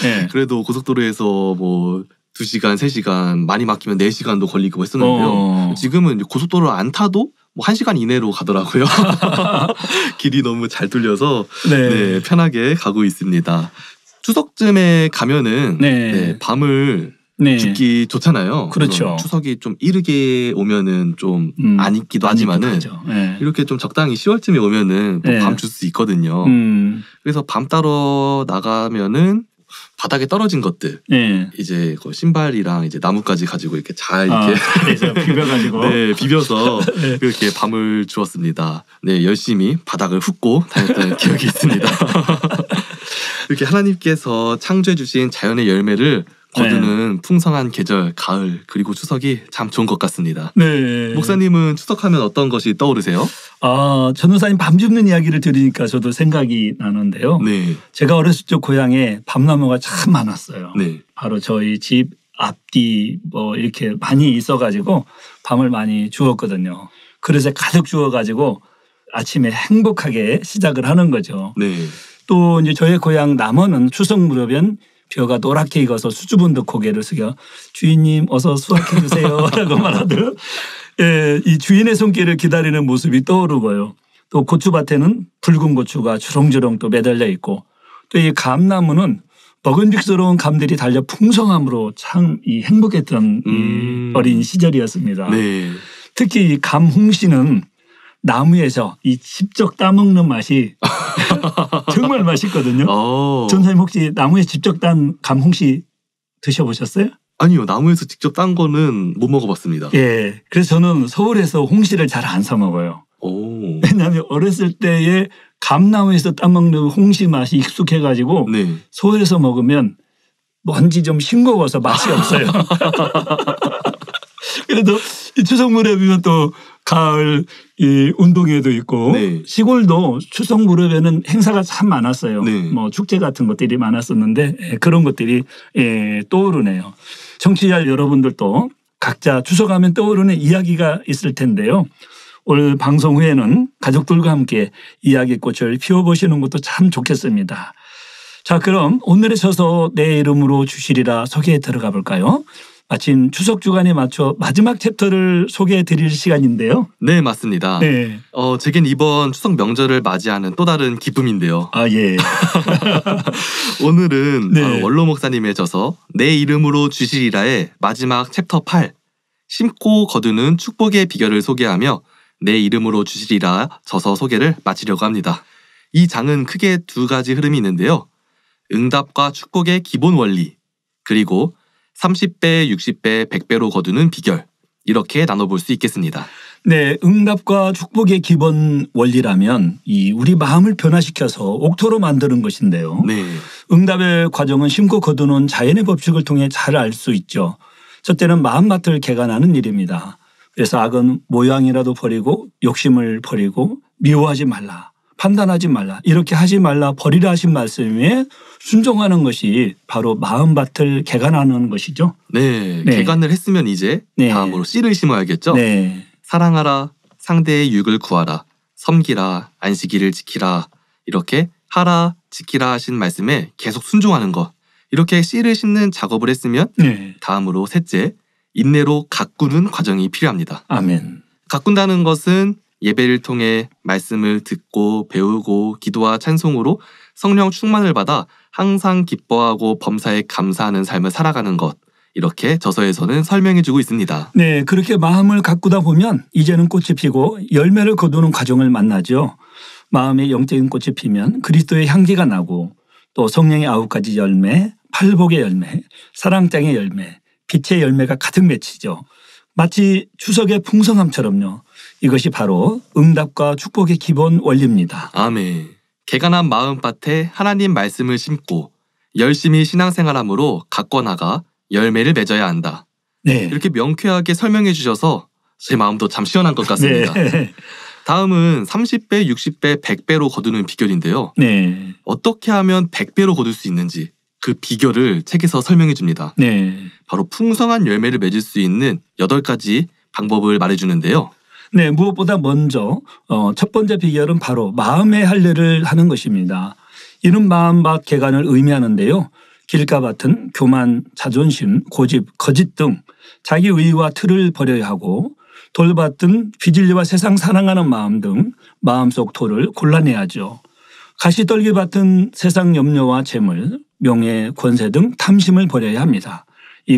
네. 그래도 고속도로에서 뭐 2시간, 3시간 많이 막히면 4시간도 걸리고 했었는데요. 지금은 고속도로 안 타도 뭐 1시간 이내로 가더라고요. 길이 너무 잘 뚫려서 네, 편하게 가고 있습니다. 추석쯤에 가면은 네, 밤을 죽기 좋잖아요. 그렇죠. 추석이 좀 이르게 오면은 좀 안 입기도 하지만은 네. 이렇게 좀 적당히 10월쯤에 오면은 또 밤 줄 수 있거든요. 그래서 밤 따러 나가면은 바닥에 떨어진 것들, 이제 그 신발이랑 이제 나뭇가지 가지고 이렇게 잘 이렇게 비벼가지고, 네, 비벼서 그렇게 밤을 주었습니다. 네, 열심히 바닥을 훑고 다녔던 기억이 있습니다. 이렇게 하나님께서 창조해 주신 자연의 열매를 거두는 풍성한 계절, 가을, 그리고 추석이 참 좋은 것 같습니다. 네. 목사님은 추석하면 어떤 것이 떠오르세요? 전도사님 밤 줍는 이야기를 들으니까 저도 생각이 나는데요. 네. 제가 어렸을 적 고향에 밤나무가 참 많았어요. 네. 바로 저희 집 앞뒤 뭐 이렇게 많이 있어가지고 밤을 많이 주웠거든요. 그래서 가득 주워가지고 아침에 행복하게 시작을 하는 거죠. 네. 또 이제 저희 고향 남원은 추석 무렵엔 벼가 노랗게 익어서 수줍은 듯 고개를 숙여 주인님 어서 수확해 주세요 라고 말하듯 이 주인의 손길을 기다리는 모습이 떠오르고요. 또 고추밭에는 붉은 고추가 주렁주렁 또 매달려 있고 또 이 감나무는 먹은직스러운 감들이 달려 풍성함으로 참 이 행복했던 이 어린 시절이었습니다. 네. 특히 이 감홍씨는 나무에서 이 직접 따먹는 맛이 정말 맛있거든요. 전사님 혹시 나무에 직접 딴 감홍씨 드셔보셨어요? 아니요. 나무에서 직접 딴 거는 못 먹어봤습니다. 예. 그래서 저는 서울에서 홍씨를 잘 안 사 먹어요. 왜냐하면 어렸을 때에 감나무에서 따먹는 홍씨 맛이 익숙해가지고 서울에서 먹으면 뭔지 좀 싱거워서 맛이 없어요. 그래도 이 추석 무렵이면 또 가을 이 운동회도 있고 시골도 추석 무렵에는 행사가 참 많았어요. 뭐 축제 같은 것들이 많았었는데 그런 것들이 떠오르네요. 청취자 여러분들도 각자 추석하면 떠오르는 이야기가 있을 텐데요. 오늘 방송 후에는 가족들과 함께 이야기꽃을 피워보시는 것도 참 좋겠습니다. 자, 그럼 오늘의 저서 내 이름으로 주시리라 소개에 들어가 볼까요? 마침 추석 주간에 맞춰 마지막 챕터를 소개해 드릴 시간인데요. 네, 맞습니다. 네. 제겐 이번 추석 명절을 맞이하는 또 다른 기쁨인데요. 예. 오늘은 원로 목사님의 저서 내 이름으로 주시리라의 마지막 챕터 8 심고 거두는 축복의 비결을 소개하며 내 이름으로 주시리라 저서 소개를 마치려고 합니다. 이 장은 크게 두 가지 흐름이 있는데요. 응답과 축복의 기본 원리, 그리고 30배, 60배, 100배로 거두는 비결, 이렇게 나눠볼 수 있겠습니다. 네, 응답과 축복의 기본 원리라면 우리 마음을 변화시켜서 옥토로 만드는 것인데요. 네. 응답의 과정은 심고 거두는 자연의 법칙을 통해 잘 알 수 있죠. 첫째는 마음밭을 개간하는 일입니다. 그래서 악은 모양이라도 버리고 욕심을 버리고 미워하지 말라, 판단하지 말라, 이렇게 하지 말라, 버리라 하신 말씀에 순종하는 것이 바로 마음밭을 개간하는 것이죠. 네, 네. 개간을 했으면 이제 네. 다음으로 씨를 심어야겠죠. 네. 사랑하라, 상대의 유익을 구하라, 섬기라, 안식일을 지키라, 이렇게 하라, 지키라 하신 말씀에 계속 순종하는 것, 이렇게 씨를 심는 작업을 했으면 네. 다음으로 셋째, 인내로 가꾸는 과정이 필요합니다. 아멘. 가꾼다는 것은 예배를 통해 말씀을 듣고 배우고 기도와 찬송으로 성령 충만을 받아 항상 기뻐하고 범사에 감사하는 삶을 살아가는 것, 이렇게 저서에서는 설명해주고 있습니다. 네, 그렇게 마음을 가꾸다 보면 이제는 꽃이 피고 열매를 거두는 과정을 만나죠. 마음의 영적인 꽃이 피면 그리스도의 향기가 나고 또 성령의 9가지 열매, 팔복의 열매, 사랑장의 열매, 빛의 열매가 가득 맺히죠. 마치 추석의 풍성함처럼요. 이것이 바로 응답과 축복의 기본 원리입니다. 아멘. 개간한 마음밭에 하나님 말씀을 심고 열심히 신앙생활함으로 가꿔나가 열매를 맺어야 한다. 네. 이렇게 명쾌하게 설명해 주셔서 제 마음도 참 시원한 것 같습니다. 네. 다음은 30배, 60배, 100배로 거두는 비결인데요. 네. 어떻게 하면 100배로 거둘 수 있는지 그 비결을 책에서 설명해 줍니다. 네. 바로 풍성한 열매를 맺을 수 있는 8가지 방법을 말해주는데요. 네, 무엇보다 먼저 첫 번째 비결은 바로 마음의 할례를 하는 것입니다. 이는 마음밭 개간을 의미하는데요. 길가밭은 교만, 자존심, 고집, 거짓 등 자기 의와 틀을 버려야 하고, 돌밭은 비진리와 세상 사랑하는 마음 등 마음속 토를 골라내야죠. 가시떨기밭은 세상 염려와 재물, 명예, 권세 등 탐심을 버려야 합니다.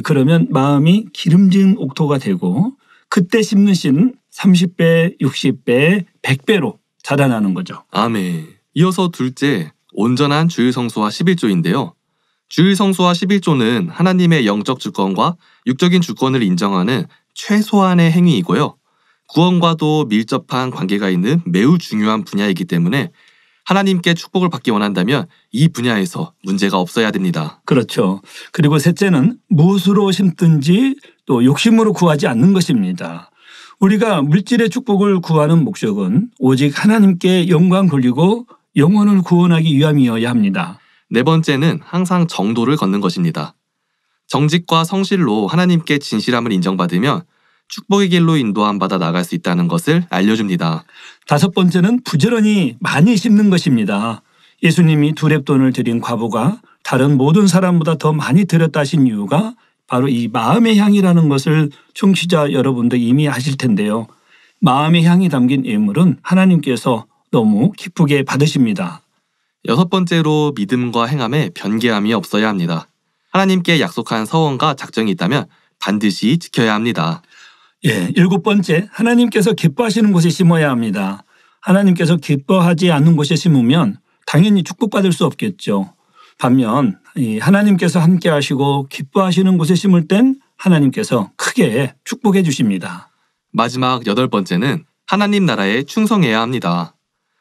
그러면 마음이 기름진 옥토가 되고 그때 심는 씨는 30배, 60배, 100배로 자라나는 거죠. 아멘. 이어서 둘째, 온전한 주일 성수와 11조인데요. 주일 성수와 11조는 하나님의 영적 주권과 육적인 주권을 인정하는 최소한의 행위이고요. 구원과도 밀접한 관계가 있는 매우 중요한 분야이기 때문에 하나님께 축복을 받기 원한다면 이 분야에서 문제가 없어야 됩니다. 그렇죠. 그리고 셋째는 무엇으로 심든지 또 욕심으로 구하지 않는 것입니다. 우리가 물질의 축복을 구하는 목적은 오직 하나님께 영광 돌리고 영혼을 구원하기 위함이어야 합니다. 네 번째는 항상 정도를 걷는 것입니다. 정직과 성실로 하나님께 진실함을 인정받으면 축복의 길로 인도함 받아 나갈 수 있다는 것을 알려줍니다. 다섯 번째는 부지런히 많이 심는 것입니다. 예수님이 2렙돈을 드린 과부가 다른 모든 사람보다 더 많이 드렸다 하신 이유가 바로 이 마음의 향이라는 것을 청취자 여러분도 이미 아실 텐데요. 마음의 향이 담긴 예물은 하나님께서 너무 기쁘게 받으십니다. 여섯 번째로 믿음과 행함에 변개함이 없어야 합니다. 하나님께 약속한 서원과 작정이 있다면 반드시 지켜야 합니다. 예, 일곱 번째, 하나님께서 기뻐하시는 곳에 심어야 합니다. 하나님께서 기뻐하지 않는 곳에 심으면 당연히 축복받을 수 없겠죠. 반면 하나님께서 함께 하시고 기뻐하시는 곳에 심을 땐 하나님께서 크게 축복해 주십니다. 마지막 8번째는 하나님 나라에 충성해야 합니다.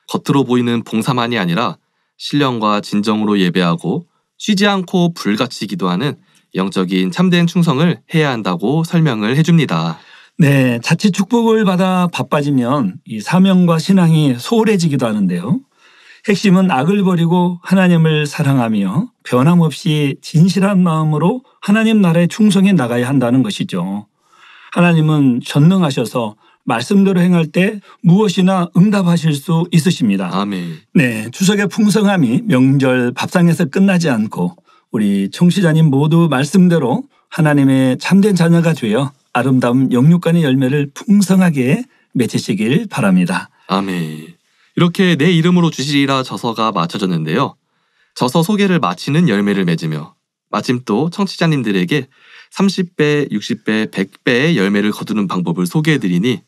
겉으로 보이는 봉사만이 아니라 신령과 진정으로 예배하고 쉬지 않고 불같이 기도하는 영적인 참된 충성을 해야 한다고 설명을 해줍니다. 네, 자칫 축복을 받아 바빠지면 이 사명과 신앙이 소홀해지기도 하는데요. 핵심은 악을 버리고 하나님을 사랑하며 변함없이 진실한 마음으로 하나님 나라에 충성해 나가야 한다는 것이죠. 하나님은 전능하셔서 말씀대로 행할 때 무엇이나 응답하실 수 있으십니다. 아멘. 네, 추석의 풍성함이 명절 밥상에서 끝나지 않고 우리 청취자님 모두 말씀대로 하나님의 참된 자녀가 되어 아름다운 영육간의 열매를 풍성하게 맺으시길 바랍니다. 아멘. 이렇게 내 이름으로 주시리라 저서가 마쳐졌는데요. 저서 소개를 마치는 열매를 맺으며 마침 또 청취자님들에게 30배, 60배, 100배의 열매를 거두는 방법을 소개해드리니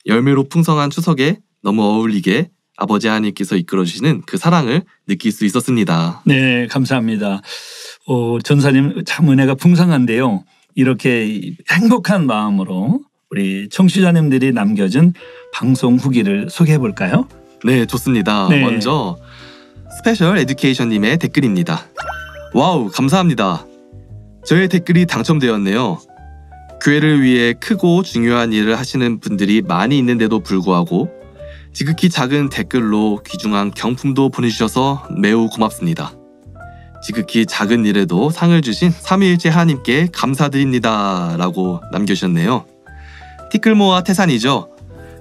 열매로 풍성한 추석에 너무 어울리게 아버지 하나님께서 이끌어주시는 그 사랑을 느낄 수 있었습니다. 네, 감사합니다. 전사님 참 은혜가 풍성한데요. 이렇게 행복한 마음으로 우리 청취자님들이 남겨준 방송 후기를 소개해 볼까요? 네, 좋습니다. 네. 먼저 스페셜 에듀케이션님의 댓글입니다. 와우, 감사합니다. 저의 댓글이 당첨되었네요. 교회를 위해 크고 중요한 일을 하시는 분들이 많이 있는데도 불구하고 지극히 작은 댓글로 귀중한 경품도 보내주셔서 매우 고맙습니다. 지극히 작은 일에도 상을 주신 삼위일체 하나님께 감사드립니다. 라고 남겨주셨네요. 티끌모아 태산이죠.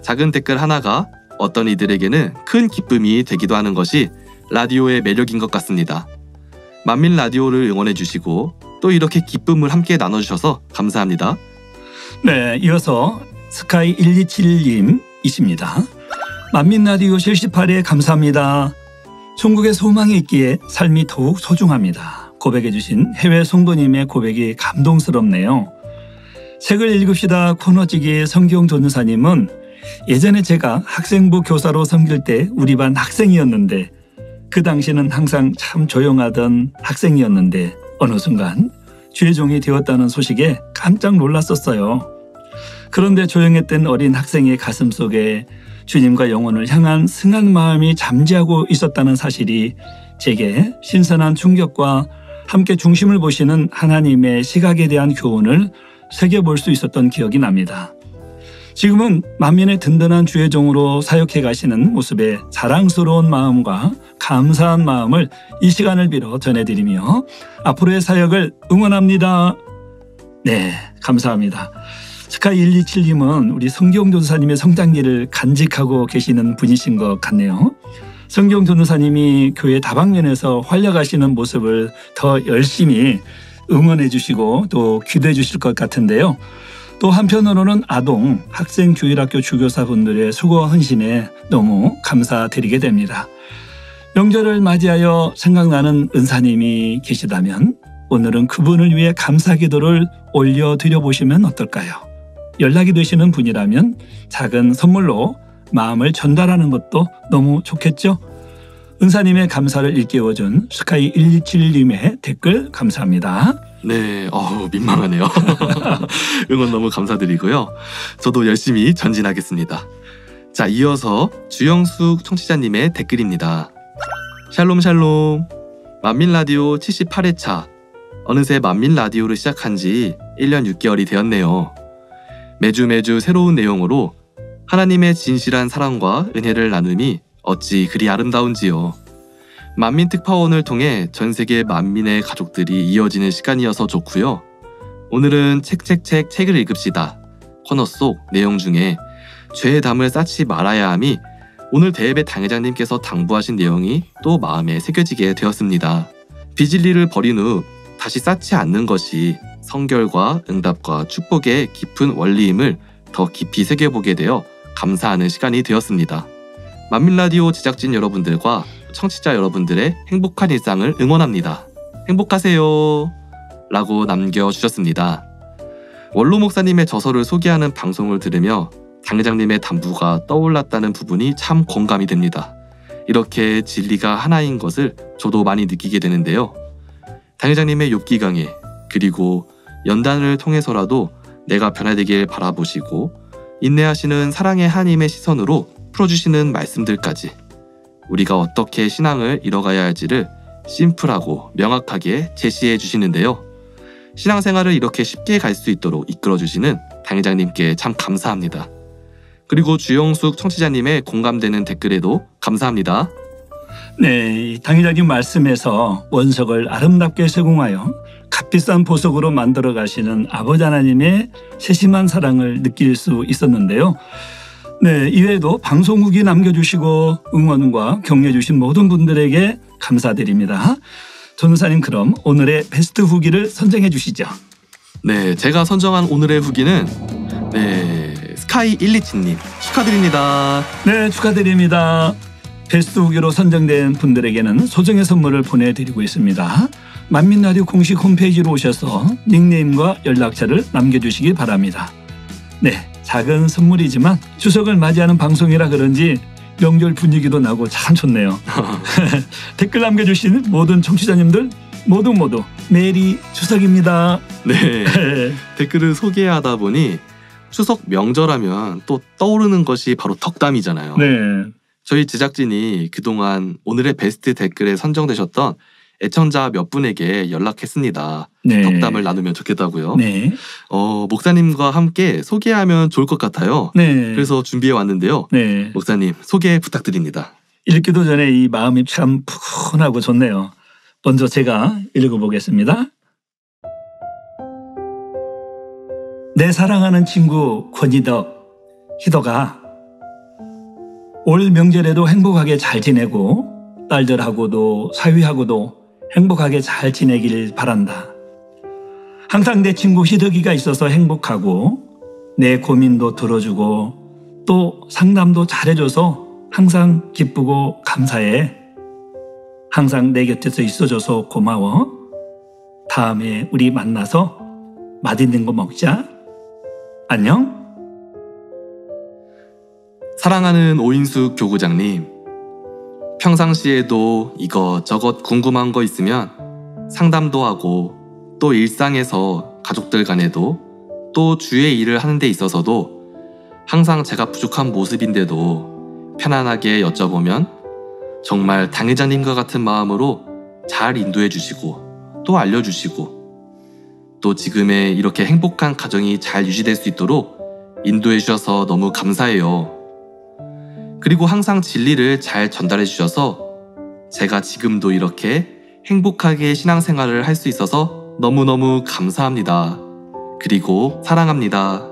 작은 댓글 하나가 어떤 이들에게는 큰 기쁨이 되기도 하는 것이 라디오의 매력인 것 같습니다. 만민 라디오를 응원해 주시고 또 이렇게 기쁨을 함께 나눠주셔서 감사합니다. 네, 이어서 스카이 127님이십니다. 만민 라디오 78회 감사합니다. 천국에 소망이 있기에 삶이 더욱 소중합니다. 고백해 주신 해외 성도님의 고백이 감동스럽네요. 책을 읽읍시다 코너찌기 성경 전도사님은 예전에 제가 학생부 교사로 섬길 때 우리 반 학생이었는데 그 당시는 항상 참 조용하던 학생이었는데 어느 순간 주의 종이 되었다는 소식에 깜짝 놀랐었어요. 그런데 조용했던 어린 학생의 가슴 속에 주님과 영혼을 향한 승한 마음이 잠재하고 있었다는 사실이 제게 신선한 충격과 함께 중심을 보시는 하나님의 시각에 대한 교훈을 새겨볼 수 있었던 기억이 납니다. 지금은 만민의 든든한 주의 종으로 사역해 가시는 모습에 자랑스러운 마음과 감사한 마음을 이 시간을 빌어 전해드리며 앞으로의 사역을 응원합니다. 네, 감사합니다. 스카이 127님은 우리 성경 전도사님의 성장기를 간직하고 계시는 분이신 것 같네요. 성경 전도사님이 교회 다방면에서 활약하시는 모습을 더 열심히 응원해 주시고 또 기도해 주실 것 같은데요. 또 한편으로는 아동, 학생 주일학교 주교사분들의 수고와 헌신에 너무 감사드리게 됩니다. 명절을 맞이하여 생각나는 은사님이 계시다면 오늘은 그분을 위해 감사 기도를 올려드려 보시면 어떨까요? 연락이 되시는 분이라면 작은 선물로 마음을 전달하는 것도 너무 좋겠죠? 은사님의 감사를 일깨워준 스카이 127님의 댓글 감사합니다. 네, 민망하네요. 응원 너무 감사드리고요. 저도 열심히 전진하겠습니다. 자, 이어서 주영숙 청취자님의 댓글입니다. 샬롬 샬롬. 만민라디오 78회차. 어느새 만민라디오를 시작한 지 1년 6개월이 되었네요. 매주 새로운 내용으로 하나님의 진실한 사랑과 은혜를 나눔이 어찌 그리 아름다운지요. 만민 특파원을 통해 전 세계 만민의 가족들이 이어지는 시간이어서 좋고요. 오늘은 책을 읽읍시다 코너 속 내용 중에 죄의 담을 쌓지 말아야 함이 오늘 대예배 당회장님께서 당부하신 내용이 또 마음에 새겨지게 되었습니다. 비진리를 버린 후 다시 쌓지 않는 것이 성결과 응답과 축복의 깊은 원리임을 더 깊이 새겨보게 되어 감사하는 시간이 되었습니다. 만민라디오 제작진 여러분들과 청취자 여러분들의 행복한 일상을 응원합니다. 행복하세요 라고 남겨주셨습니다. 원로 목사님의 저서를 소개하는 방송을 들으며 당회장님의 담부가 떠올랐다는 부분이 참 공감이 됩니다. 이렇게 진리가 하나인 것을 저도 많이 느끼게 되는데요. 당회장님의 욥기 강해 그리고 연단을 통해서라도 내가 변화되길 바라보시고 인내하시는 사랑의 하나님의 시선으로 풀어주시는 말씀들까지 우리가 어떻게 신앙을 이뤄가야 할지를 심플하고 명확하게 제시해 주시는데요. 신앙생활을 이렇게 쉽게 갈 수 있도록 이끌어주시는 당회장님께 참 감사합니다. 그리고 주영숙 청취자님의 공감되는 댓글에도 감사합니다. 네, 당회장님 말씀에서 원석을 아름답게 세공하여 값비싼 보석으로 만들어 가시는 아버지 하나님의 세심한 사랑을 느낄 수 있었는데요. 네, 이외에도 방송 후기 남겨주시고 응원과 격려해 주신 모든 분들에게 감사드립니다. 전도사님, 그럼 오늘의 베스트 후기를 선정해 주시죠. 네, 제가 선정한 오늘의 후기는 스카이 127님 축하드립니다. 네, 축하드립니다. 베스트 후기로 선정된 분들에게는 소정의 선물을 보내드리고 있습니다. 만민라디오 공식 홈페이지로 오셔서 닉네임과 연락처를 남겨주시기 바랍니다. 네, 작은 선물이지만 추석을 맞이하는 방송이라 그런지 명절 분위기도 나고 참 좋네요. 댓글 남겨주신 모든 청취자님들 모두 메리 추석입니다. 네. 댓글을 소개하다 보니 추석 명절하면 또 떠오르는 것이 바로 덕담이잖아요. 네. 저희 제작진이 그동안 오늘의 베스트 댓글에 선정되셨던 애청자 몇 분에게 연락했습니다. 네. 덕담을 나누면 좋겠다고요. 네. 목사님과 함께 소개하면 좋을 것 같아요. 네. 그래서 준비해 왔는데요. 네. 목사님 소개 부탁드립니다. 읽기도 전에 이 마음이 참 푸근하고 좋네요. 먼저 제가 읽어보겠습니다. 내 사랑하는 친구 희덕아, 올 명절에도 행복하게 잘 지내고 딸들하고도 사위하고도 행복하게 잘 지내길 바란다. 항상 내 친구 희덕이가 있어서 행복하고 내 고민도 들어주고 또 상담도 잘해줘서 항상 기쁘고 감사해. 항상 내 곁에서 있어줘서 고마워. 다음에 우리 만나서 맛있는 거 먹자. 안녕. 사랑하는 오인숙 교구장님, 평상시에도 이것저것 궁금한 거 있으면 상담도 하고 또 일상에서 가족들 간에도 또 주의 일을 하는 데 있어서도 항상 제가 부족한 모습인데도 편안하게 여쭤보면 정말 당회장님과 같은 마음으로 잘 인도해 주시고 또 알려주시고 또 지금의 이렇게 행복한 가정이 잘 유지될 수 있도록 인도해 주셔서 너무 감사해요. 그리고 항상 진리를 잘 전달해 주셔서 제가 지금도 이렇게 행복하게 신앙생활을 할 수 있어서 너무너무 감사합니다. 그리고 사랑합니다.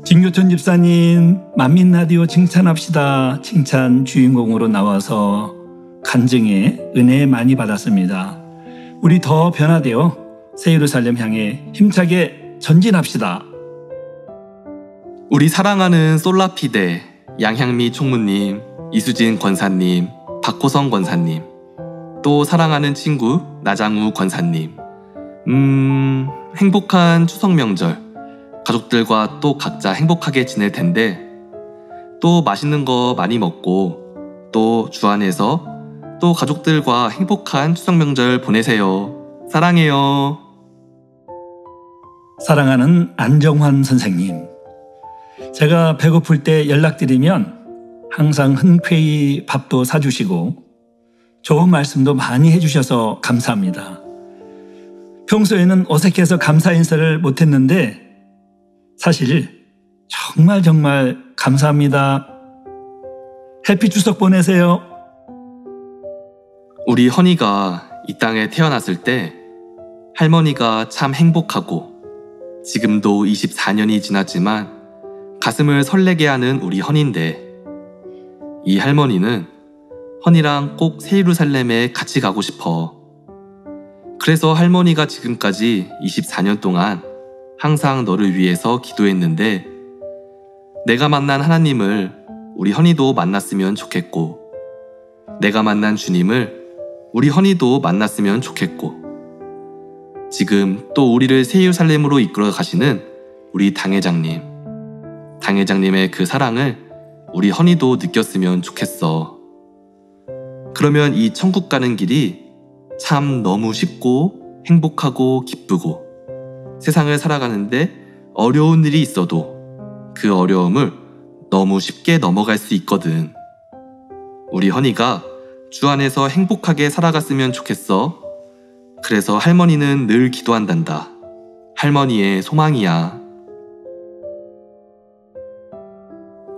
진교천 집사님, 만민라디오 칭찬합시다. 칭찬 주인공으로 나와서 간증에 은혜 많이 받았습니다. 우리 더 변화되어 새 예루살렘 향해 힘차게 전진합시다. 우리 사랑하는 솔라피데, 양향미 총무님, 이수진 권사님, 박호성 권사님, 또 사랑하는 친구 나장우 권사님, 행복한 추석 명절 가족들과 또 각자 행복하게 지낼 텐데 또 맛있는 거 많이 먹고 또 주 안에서 또 가족들과 행복한 추석 명절 보내세요. 사랑해요. 사랑하는 안정환 선생님, 제가 배고플 때 연락드리면 항상 흔쾌히 밥도 사주시고 좋은 말씀도 많이 해주셔서 감사합니다. 평소에는 어색해서 감사 인사를 못했는데 사실 정말 감사합니다. 해피 추석 보내세요. 우리 허니가 이 땅에 태어났을 때 할머니가 참 행복하고 지금도 24년이 지났지만 가슴을 설레게 하는 우리 허니인데 이 할머니는 허니랑 꼭 새 예루살렘에 같이 가고 싶어. 그래서 할머니가 지금까지 24년 동안 항상 너를 위해서 기도했는데 내가 만난 하나님을 우리 허니도 만났으면 좋겠고 내가 만난 주님을 우리 허니도 만났으면 좋겠고 지금 또 우리를 새 예루살렘으로 이끌어 가시는 우리 당회장님의 그 사랑을 우리 허니도 느꼈으면 좋겠어. 그러면 이 천국 가는 길이 참 너무 쉽고 행복하고 기쁘고 세상을 살아가는데 어려운 일이 있어도 그 어려움을 너무 쉽게 넘어갈 수 있거든. 우리 허니가 주 안에서 행복하게 살아갔으면 좋겠어. 그래서 할머니는 늘 기도한단다. 할머니의 소망이야.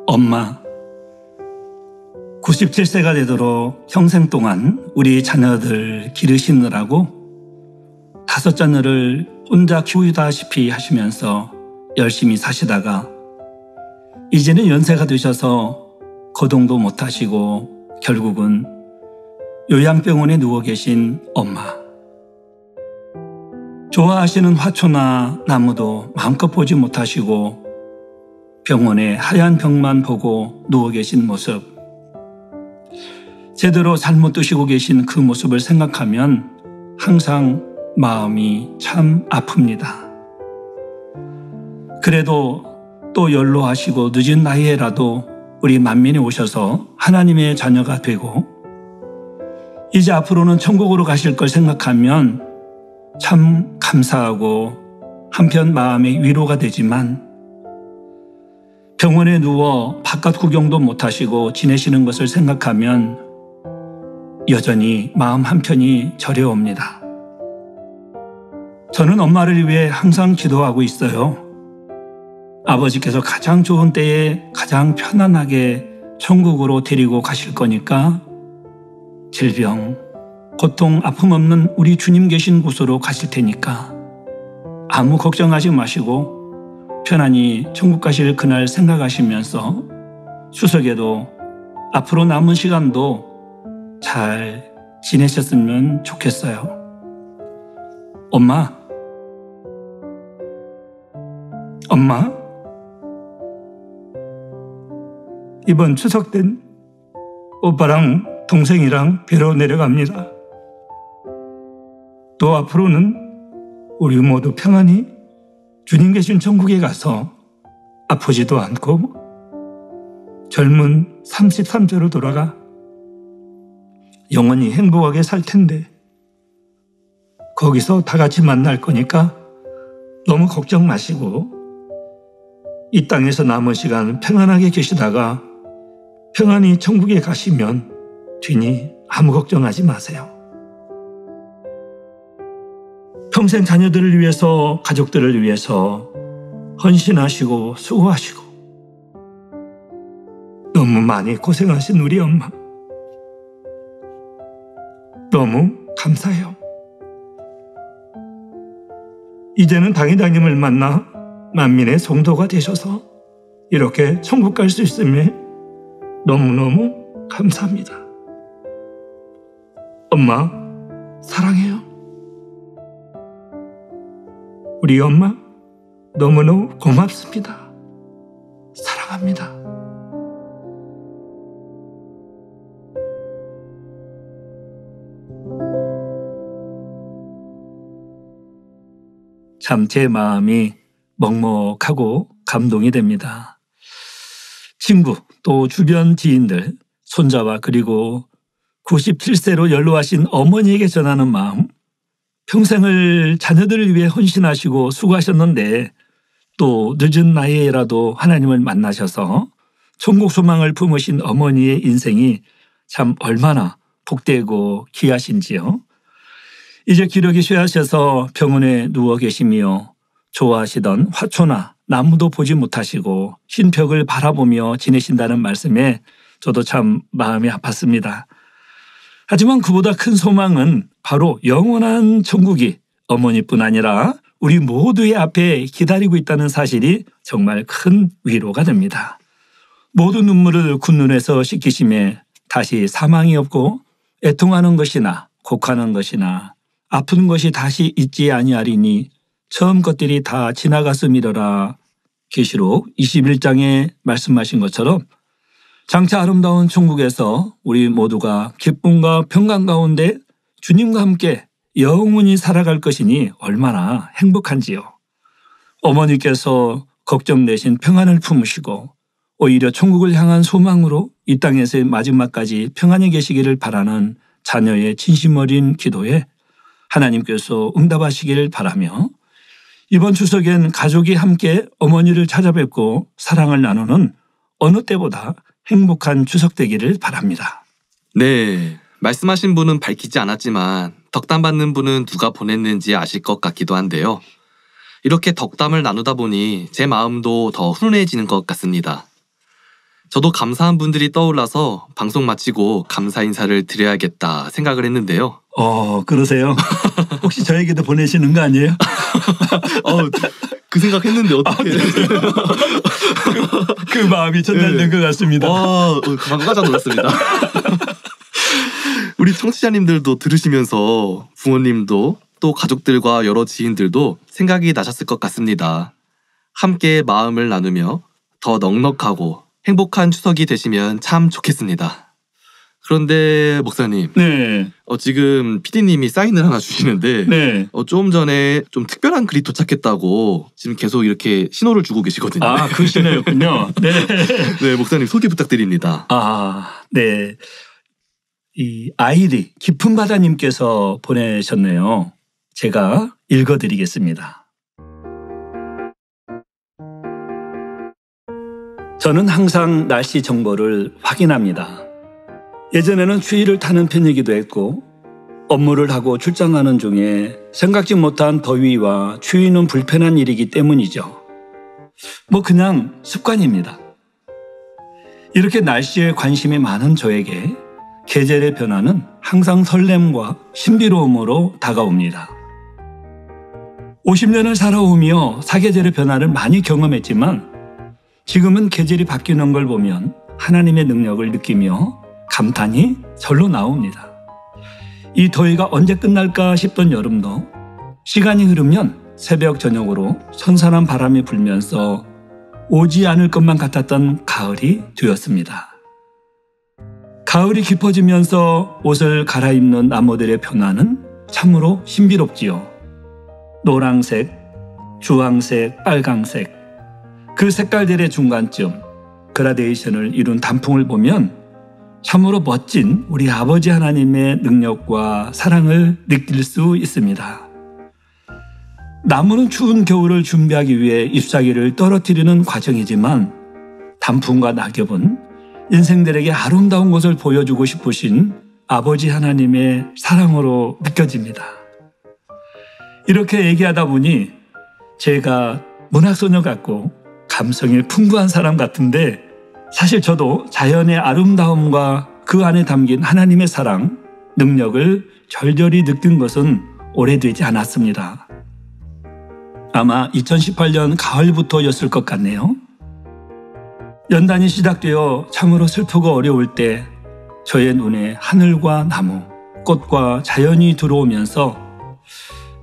엄마, 97세가 되도록 평생 동안 우리 자녀들 기르시느라고 5자녀를 혼자 키우다시피 하시면서 열심히 사시다가 이제는 연세가 드셔서 거동도 못하시고 결국은 요양병원에 누워 계신 엄마. 좋아하시는 화초나 나무도 마음껏 보지 못하시고 병원에 하얀 벽만 보고 누워 계신 모습. 제대로 잘못 드시고 계신 그 모습을 생각하면 항상 마음이 참 아픕니다. 그래도 또 연로하시고 늦은 나이에라도 우리 만민이 오셔서 하나님의 자녀가 되고 이제 앞으로는 천국으로 가실 걸 생각하면 참 감사하고 한편 마음의 위로가 되지만 병원에 누워 바깥 구경도 못하시고 지내시는 것을 생각하면 여전히 마음 한편이 저려옵니다. 저는 엄마를 위해 항상 기도하고 있어요. 아버지께서 가장 좋은 때에 가장 편안하게 천국으로 데리고 가실 거니까 질병, 고통, 아픔 없는 우리 주님 계신 곳으로 가실 테니까 아무 걱정하지 마시고 편안히 천국 가실 그날 생각하시면서 추석에도 앞으로 남은 시간도 잘 지내셨으면 좋겠어요. 엄마, 이번 추석 땐 오빠랑 동생이랑 뵈러 내려갑니다. 또 앞으로는 우리 모두 평안히 주님 계신 천국에 가서 아프지도 않고 젊은 33세로 돌아가 영원히 행복하게 살 텐데 거기서 다 같이 만날 거니까 너무 걱정 마시고 이 땅에서 남은 시간 평안하게 계시다가 평안히 천국에 가시면 되니 아무 걱정하지 마세요. 평생 자녀들을 위해서, 가족들을 위해서 헌신하시고 수고하시고 너무 많이 고생하신 우리 엄마 너무 감사해요. 이제는 당회장님을 만나 만민의 성도가 되셔서 이렇게 천국 갈 수 있음에 너무너무 감사합니다. 엄마 사랑해요. 우리 엄마 너무너무 고맙습니다. 사랑합니다. 참 제 마음이 먹먹하고 감동이 됩니다. 친구 또 주변 지인들, 손자와 그리고 97세로 연로하신 어머니에게 전하는 마음, 평생을 자녀들을 위해 헌신하시고 수고하셨는데 또 늦은 나이에라도 하나님을 만나셔서 천국 소망을 품으신 어머니의 인생이 참 얼마나 복되고 귀하신지요. 이제 기력이 쇠하셔서 병원에 누워 계시며 좋아하시던 화초나 나무도 보지 못하시고 흰 벽을 바라보며 지내신다는 말씀에 저도 참 마음이 아팠습니다. 하지만 그보다 큰 소망은 바로 영원한 천국이 어머니뿐 아니라 우리 모두의 앞에 기다리고 있다는 사실이 정말 큰 위로가 됩니다. 모든 눈물을 굳눈에서 씻기심에 다시 사망이 없고 애통하는 것이나 곡하는 것이나 아픈 것이 다시 있지 아니하리니 처음 것들이 다 지나갔음이러라. 계시록 21장에 말씀하신 것처럼 장차 아름다운 천국에서 우리 모두가 기쁨과 평강 가운데 주님과 함께 영원히 살아갈 것이니 얼마나 행복한지요. 어머니께서 걱정되신 평안을 품으시고 오히려 천국을 향한 소망으로 이 땅에서의 마지막까지 평안히 계시기를 바라는 자녀의 진심 어린 기도에 하나님께서 응답하시기를 바라며 이번 추석엔 가족이 함께 어머니를 찾아뵙고 사랑을 나누는 어느 때보다 행복한 추석 되기를 바랍니다. 네, 말씀하신 분은 밝히지 않았지만 덕담 받는 분은 누가 보냈는지 아실 것 같기도 한데요. 이렇게 덕담을 나누다 보니 제 마음도 더 훈훈해지는 것 같습니다. 저도 감사한 분들이 떠올라서 방송 마치고 감사 인사를 드려야겠다 생각을 했는데요. 그러세요? 혹시 저에게도 보내시는 거 아니에요? 그 생각했는데 어떻게? 그 마음이 전달된 것 같습니다. 방금 깜짝 놀랐습니다. 우리 청취자님들도 들으시면서 부모님도 또 가족들과 여러 지인들도 생각이 나셨을 것 같습니다. 함께 마음을 나누며 더 넉넉하고 행복한 추석이 되시면 참 좋겠습니다. 그런데 목사님, 네. 지금 PD님이 사인을 하나 주시는데 네. 좀 전에 좀 특별한 글이 도착했다고 지금 계속 이렇게 신호를 주고 계시거든요. 아, 그 신호였군요. 네. 네, 목사님 소개 부탁드립니다. 네. 이 아이디 깊은 바다님께서 보내셨네요. 제가 읽어드리겠습니다. 저는 항상 날씨 정보를 확인합니다. 예전에는 추위를 타는 편이기도 했고 업무를 하고 출장하는 중에 생각지 못한 더위와 추위는 불편한 일이기 때문이죠. 그냥 습관입니다. 이렇게 날씨에 관심이 많은 저에게 계절의 변화는 항상 설렘과 신비로움으로 다가옵니다. 50년을 살아오며 사계절의 변화를 많이 경험했지만 지금은 계절이 바뀌는 걸 보면 하나님의 능력을 느끼며 감탄이 절로 나옵니다. 이 더위가 언제 끝날까 싶던 여름도 시간이 흐르면 새벽 저녁으로 선선한 바람이 불면서 오지 않을 것만 같았던 가을이 되었습니다. 가을이 깊어지면서 옷을 갈아입는 나무들의 변화는 참으로 신비롭지요. 노란색, 주황색, 빨강색, 그 색깔들의 중간쯤 그라데이션을 이룬 단풍을 보면 참으로 멋진 우리 아버지 하나님의 능력과 사랑을 느낄 수 있습니다. 나무는 추운 겨울을 준비하기 위해 잎사귀를 떨어뜨리는 과정이지만 단풍과 낙엽은 인생들에게 아름다운 것을 보여주고 싶으신 아버지 하나님의 사랑으로 느껴집니다. 이렇게 얘기하다 보니 제가 문학소녀 같고 감성이 풍부한 사람 같은데 사실 저도 자연의 아름다움과 그 안에 담긴 하나님의 사랑, 능력을 절절히 느낀 것은 오래되지 않았습니다. 아마 2018년 가을부터였을 것 같네요. 연단이 시작되어 참으로 슬프고 어려울 때 저의 눈에 하늘과 나무, 꽃과 자연이 들어오면서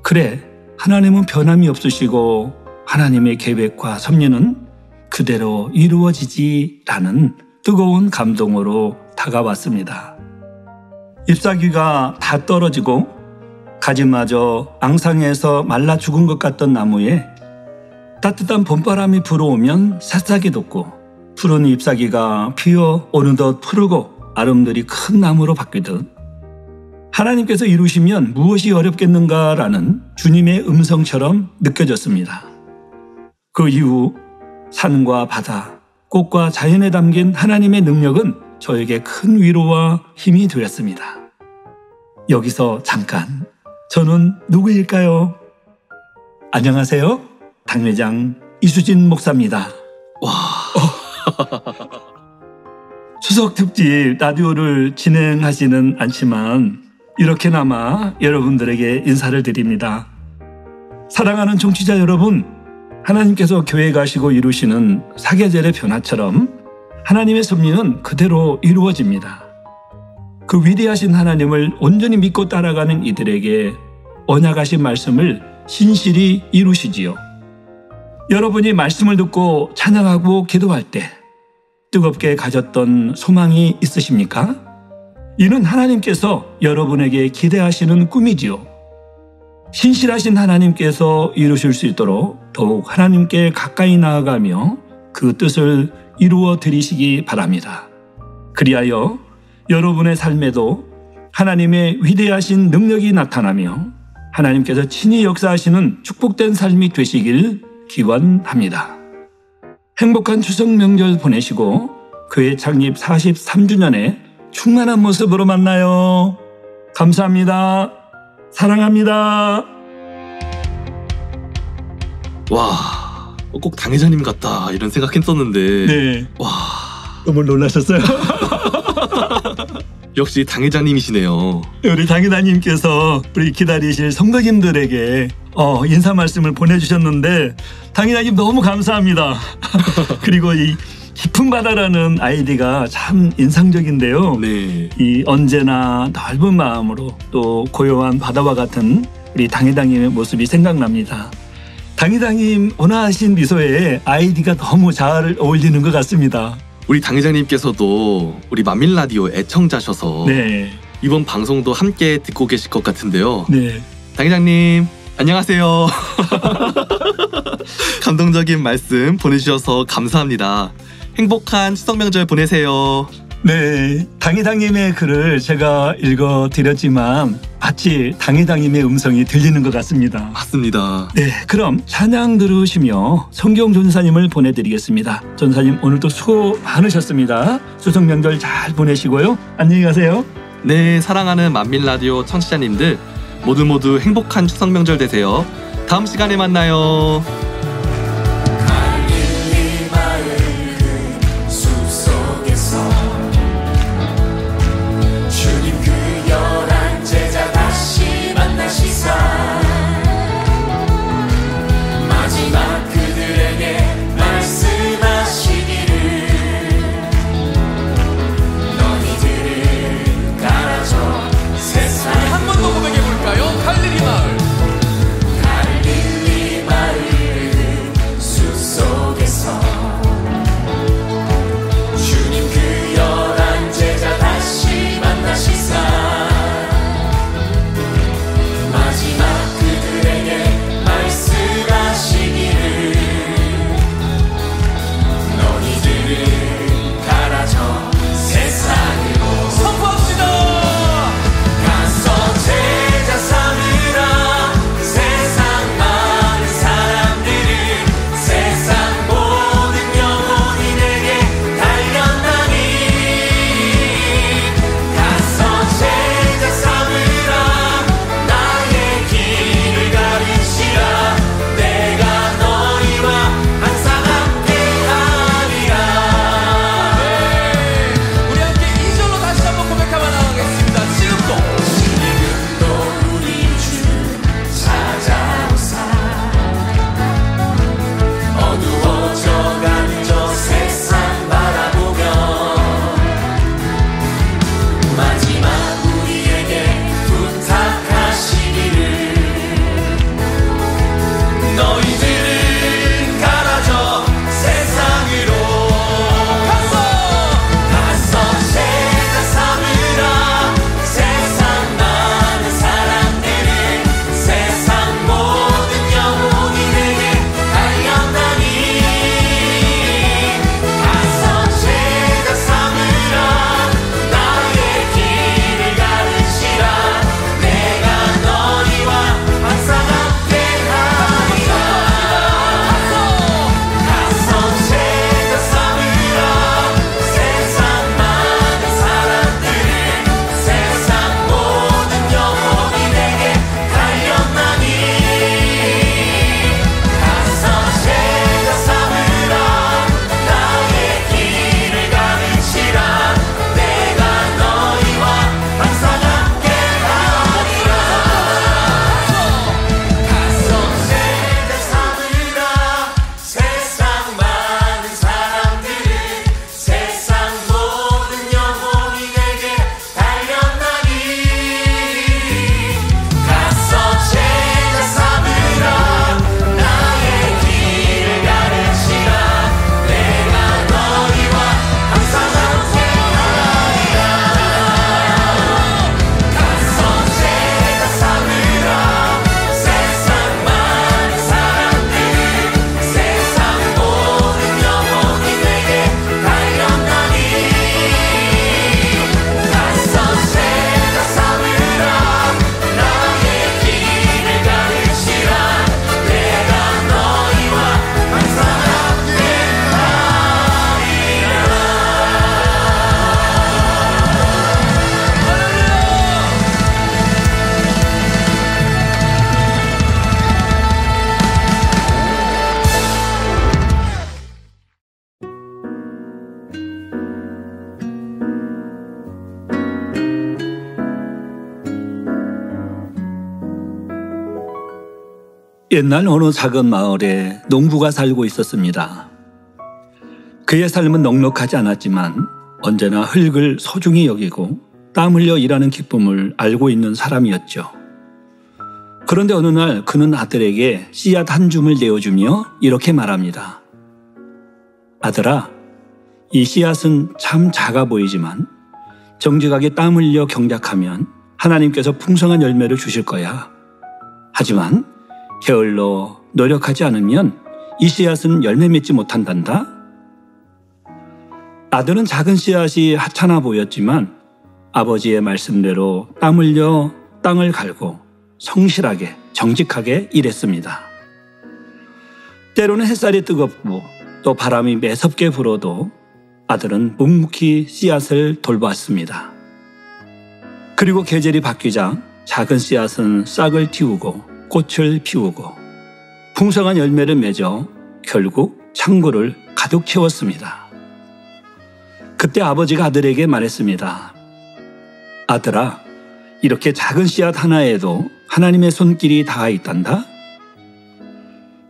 그래, 하나님은 변함이 없으시고 하나님의 계획과 섭리는 그대로 이루어지지라는 뜨거운 감동으로 다가왔습니다. 잎사귀가 다 떨어지고 가지마저 앙상해서 말라 죽은 것 같던 나무에 따뜻한 봄바람이 불어오면 새싹이 돋고 푸른 잎사귀가 피어 어느덧 푸르고 아름드리 큰 나무로 바뀌듯 하나님께서 이루시면 무엇이 어렵겠는가라는 주님의 음성처럼 느껴졌습니다. 그 이후 산과 바다, 꽃과 자연에 담긴 하나님의 능력은 저에게 큰 위로와 힘이 되었습니다. 여기서 잠깐, 저는 누구일까요? 안녕하세요. 당회장 이수진 목사입니다. 와. 추석 특집 라디오를 진행하지는 않지만 이렇게나마 여러분들에게 인사를 드립니다. 사랑하는 청취자 여러분, 하나님께서 교회 가시고 이루시는 사계절의 변화처럼 하나님의 섭리는 그대로 이루어집니다. 그 위대하신 하나님을 온전히 믿고 따라가는 이들에게 언약하신 말씀을 신실히 이루시지요. 여러분이 말씀을 듣고 찬양하고 기도할 때 뜨겁게 가졌던 소망이 있으십니까? 이는 하나님께서 여러분에게 기대하시는 꿈이지요. 신실하신 하나님께서 이루실 수 있도록 더욱 하나님께 가까이 나아가며 그 뜻을 이루어 드리시기 바랍니다. 그리하여 여러분의 삶에도 하나님의 위대하신 능력이 나타나며 하나님께서 친히 역사하시는 축복된 삶이 되시길 기원합니다. 행복한 추석 명절 보내시고 교회 창립 43주년에 충만한 모습으로 만나요. 감사합니다. 사랑합니다. 와, 꼭 당회장님 같다 이런 생각했었는데 네. 와, 너무 놀라셨어요? 역시 당회장님이시네요. 우리 당회장님께서 우리 기다리실 성도님들에게 인사 말씀을 보내주셨는데 당회장님 너무 감사합니다. 그리고 이 깊은 바다라는 아이디가 참 인상적인데요. 네. 이 언제나 넓은 마음으로 또 고요한 바다와 같은 우리 당회장님의 모습이 생각납니다. 당회장님 온화하신 미소에 아이디가 너무 잘 어울리는 것 같습니다. 우리 당회장님께서도 우리 만민라디오 애청자셔서 네. 이번 방송도 함께 듣고 계실 것 같은데요. 네. 당회장님 안녕하세요. 감동적인 말씀 보내주셔서 감사합니다. 행복한 추석 명절 보내세요. 네, 당회장님의 글을 제가 읽어드렸지만 마치 당회장님의 음성이 들리는 것 같습니다. 맞습니다. 네, 그럼 찬양 들으시며 성경 전사님을 보내드리겠습니다. 전사님 오늘도 수고 많으셨습니다. 추석 명절 잘 보내시고요. 안녕히 가세요. 네, 사랑하는 만민라디오 청취자님들 모두 행복한 추석 명절 되세요. 다음 시간에 만나요. 갈릴리 마을 그 숲속에서 주님 그 11 제자 다시 만나시사 마지막 그들에게 말씀하시기를 너희들을 갈아줘 세상에 한 번 더 고백해볼까요? 갈릴리 마을 갈릴리 마을 숲속에서 주님 그 11 제자 다시 만나시사 마지막 그들에게 말씀하시기를 너희들을 갈아줘 세상으로 선포합시다. 가서 제자 삼으라 세상 많은 사람들을 세상 모든 영혼이 내게 달렸나니 가서 제자 삼으라 나의 길을 가르치라 내가 너희와 항상 함께하리라. 우리 함께 2절로 다시 한번 고백하며 나가겠습니다. 지금도 우리 주 찾아오사 어두워져가는 저 세상 바라보며 마지막 우리에게 부탁하시기를 너희들을 갈아줘 세상으로 가서 제자 삼으라 세상 많은 사람들을 세상 모든 영혼이 내게 달렸나니 가서 제자 삼으라 나의 길을 가르치라 내가 너희와 항상 함께하리라. 가서 제자 삼으라 세상 많은 사람들을 세상 모든 영혼이 내게 달렸나니 가서 제자 삼으라 나의 길을 가르치라 내가 너희와 항상 함께하리라. 가서 제자 삼으라 세상 많은 사람들을 세상 모든 영혼이 내게 달렸나니 가서 제자 삼으라 나의 길을 가르치라 내가 너희와 항상 함께하리라. 가서 제자 삼으라 세상 많은 사람들을 세상 모든 영혼이 내게 달렸나니 가서 제자 삼으라 나의 길을 가르치라 내가 너희와 항상 옛날 어느 작은 마을에 농부가 살고 있었습니다. 그의 삶은 넉넉하지 않았지만 언제나 흙을 소중히 여기고 땀 흘려 일하는 기쁨을 알고 있는 사람이었죠. 그런데 어느 날 그는 아들에게 씨앗 한 줌을 내어주며 이렇게 말합니다. 아들아, 이 씨앗은 참 작아 보이지만 정직하게 땀 흘려 경작하면 하나님께서 풍성한 열매를 주실 거야. 하지만 게을러 노력하지 않으면 이 씨앗은 열매 맺지 못한단다. 아들은 작은 씨앗이 하찮아 보였지만 아버지의 말씀대로 땀 흘려 땅을 갈고 성실하게 정직하게 일했습니다. 때로는 햇살이 뜨겁고 또 바람이 매섭게 불어도 아들은 묵묵히 씨앗을 돌보았습니다. 그리고 계절이 바뀌자 작은 씨앗은 싹을 틔우고 꽃을 피우고 풍성한 열매를 맺어 결국 창고를 가득 채웠습니다. 그때 아버지가 아들에게 말했습니다. 아들아, 이렇게 작은 씨앗 하나에도 하나님의 손길이 닿아 있단다.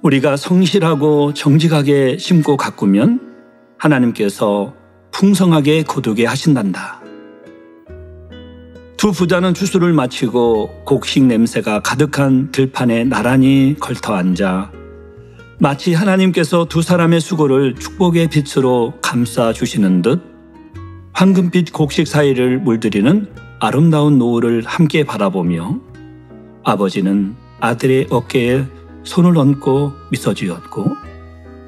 우리가 성실하고 정직하게 심고 가꾸면 하나님께서 풍성하게 거두게 하신단다. 두 부자는 주술을 마치고 곡식 냄새가 가득한 들판에 나란히 걸터 앉아 마치 하나님께서 두 사람의 수고를 축복의 빛으로 감싸 주시는 듯 황금빛 곡식 사이를 물들이는 아름다운 노을을 함께 바라보며 아버지는 아들의 어깨에 손을 얹고 미소 지었고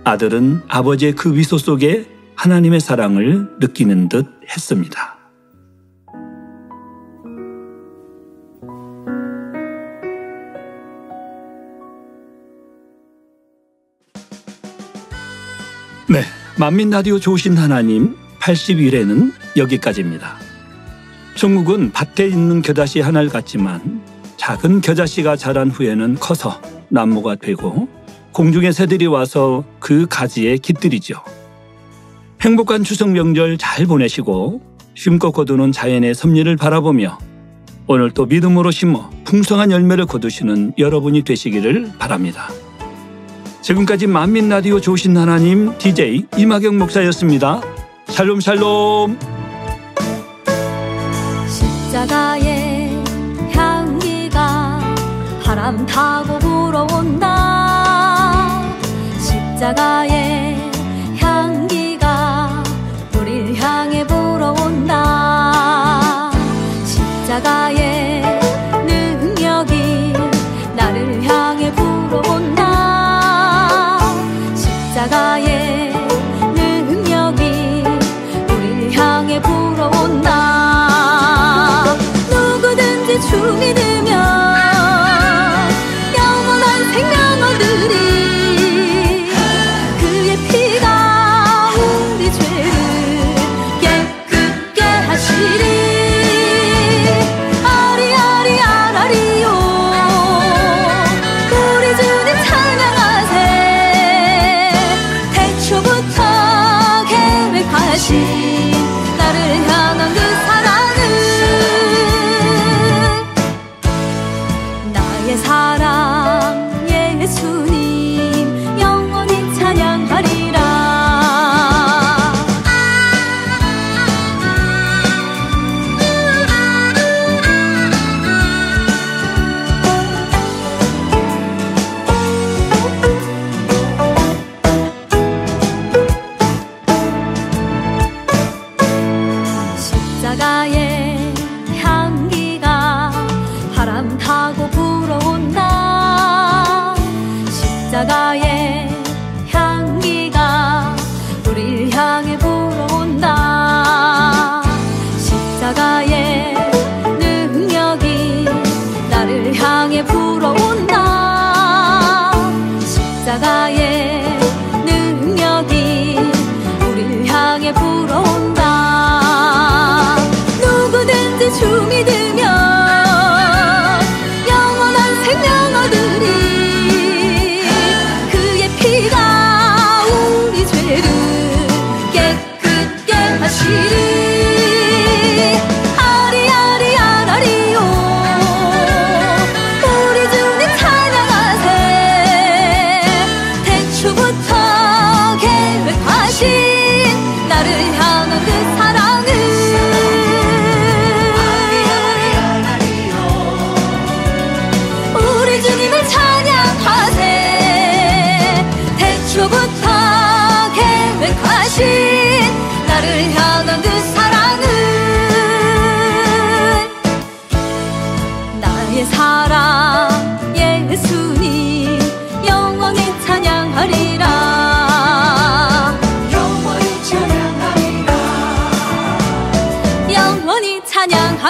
아들은 아버지의 그 미소 속에 하나님의 사랑을 느끼는 듯 했습니다. 네, 만민라디오 좋으신 하나님 81회는 여기까지입니다. 천국은 밭에 있는 겨자씨 하나를 같지만 작은 겨자씨가 자란 후에는 커서 나무가 되고 공중의 새들이 와서 그 가지에 깃들이죠. 행복한 추석 명절 잘 보내시고 심고 거두는 자연의 섭리를 바라보며 오늘 또 믿음으로 심어 풍성한 열매를 거두시는 여러분이 되시기를 바랍니다. 지금까지 만민라디오 좋으신 하나님 DJ 이마경 목사였습니다. 샬롬 샬롬. 십자가의 향기가 바람 타고 불어온다. 십자가의 향기가 우릴 향해 불어온다. 십자가의 능력이 나를 향해 불어온다. 십자가의 능력이 우릴 향해 불어온다. 누구든지 주 믿으면 영원한 생명 얻으리. 그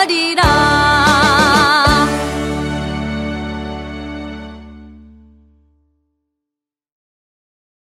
하리라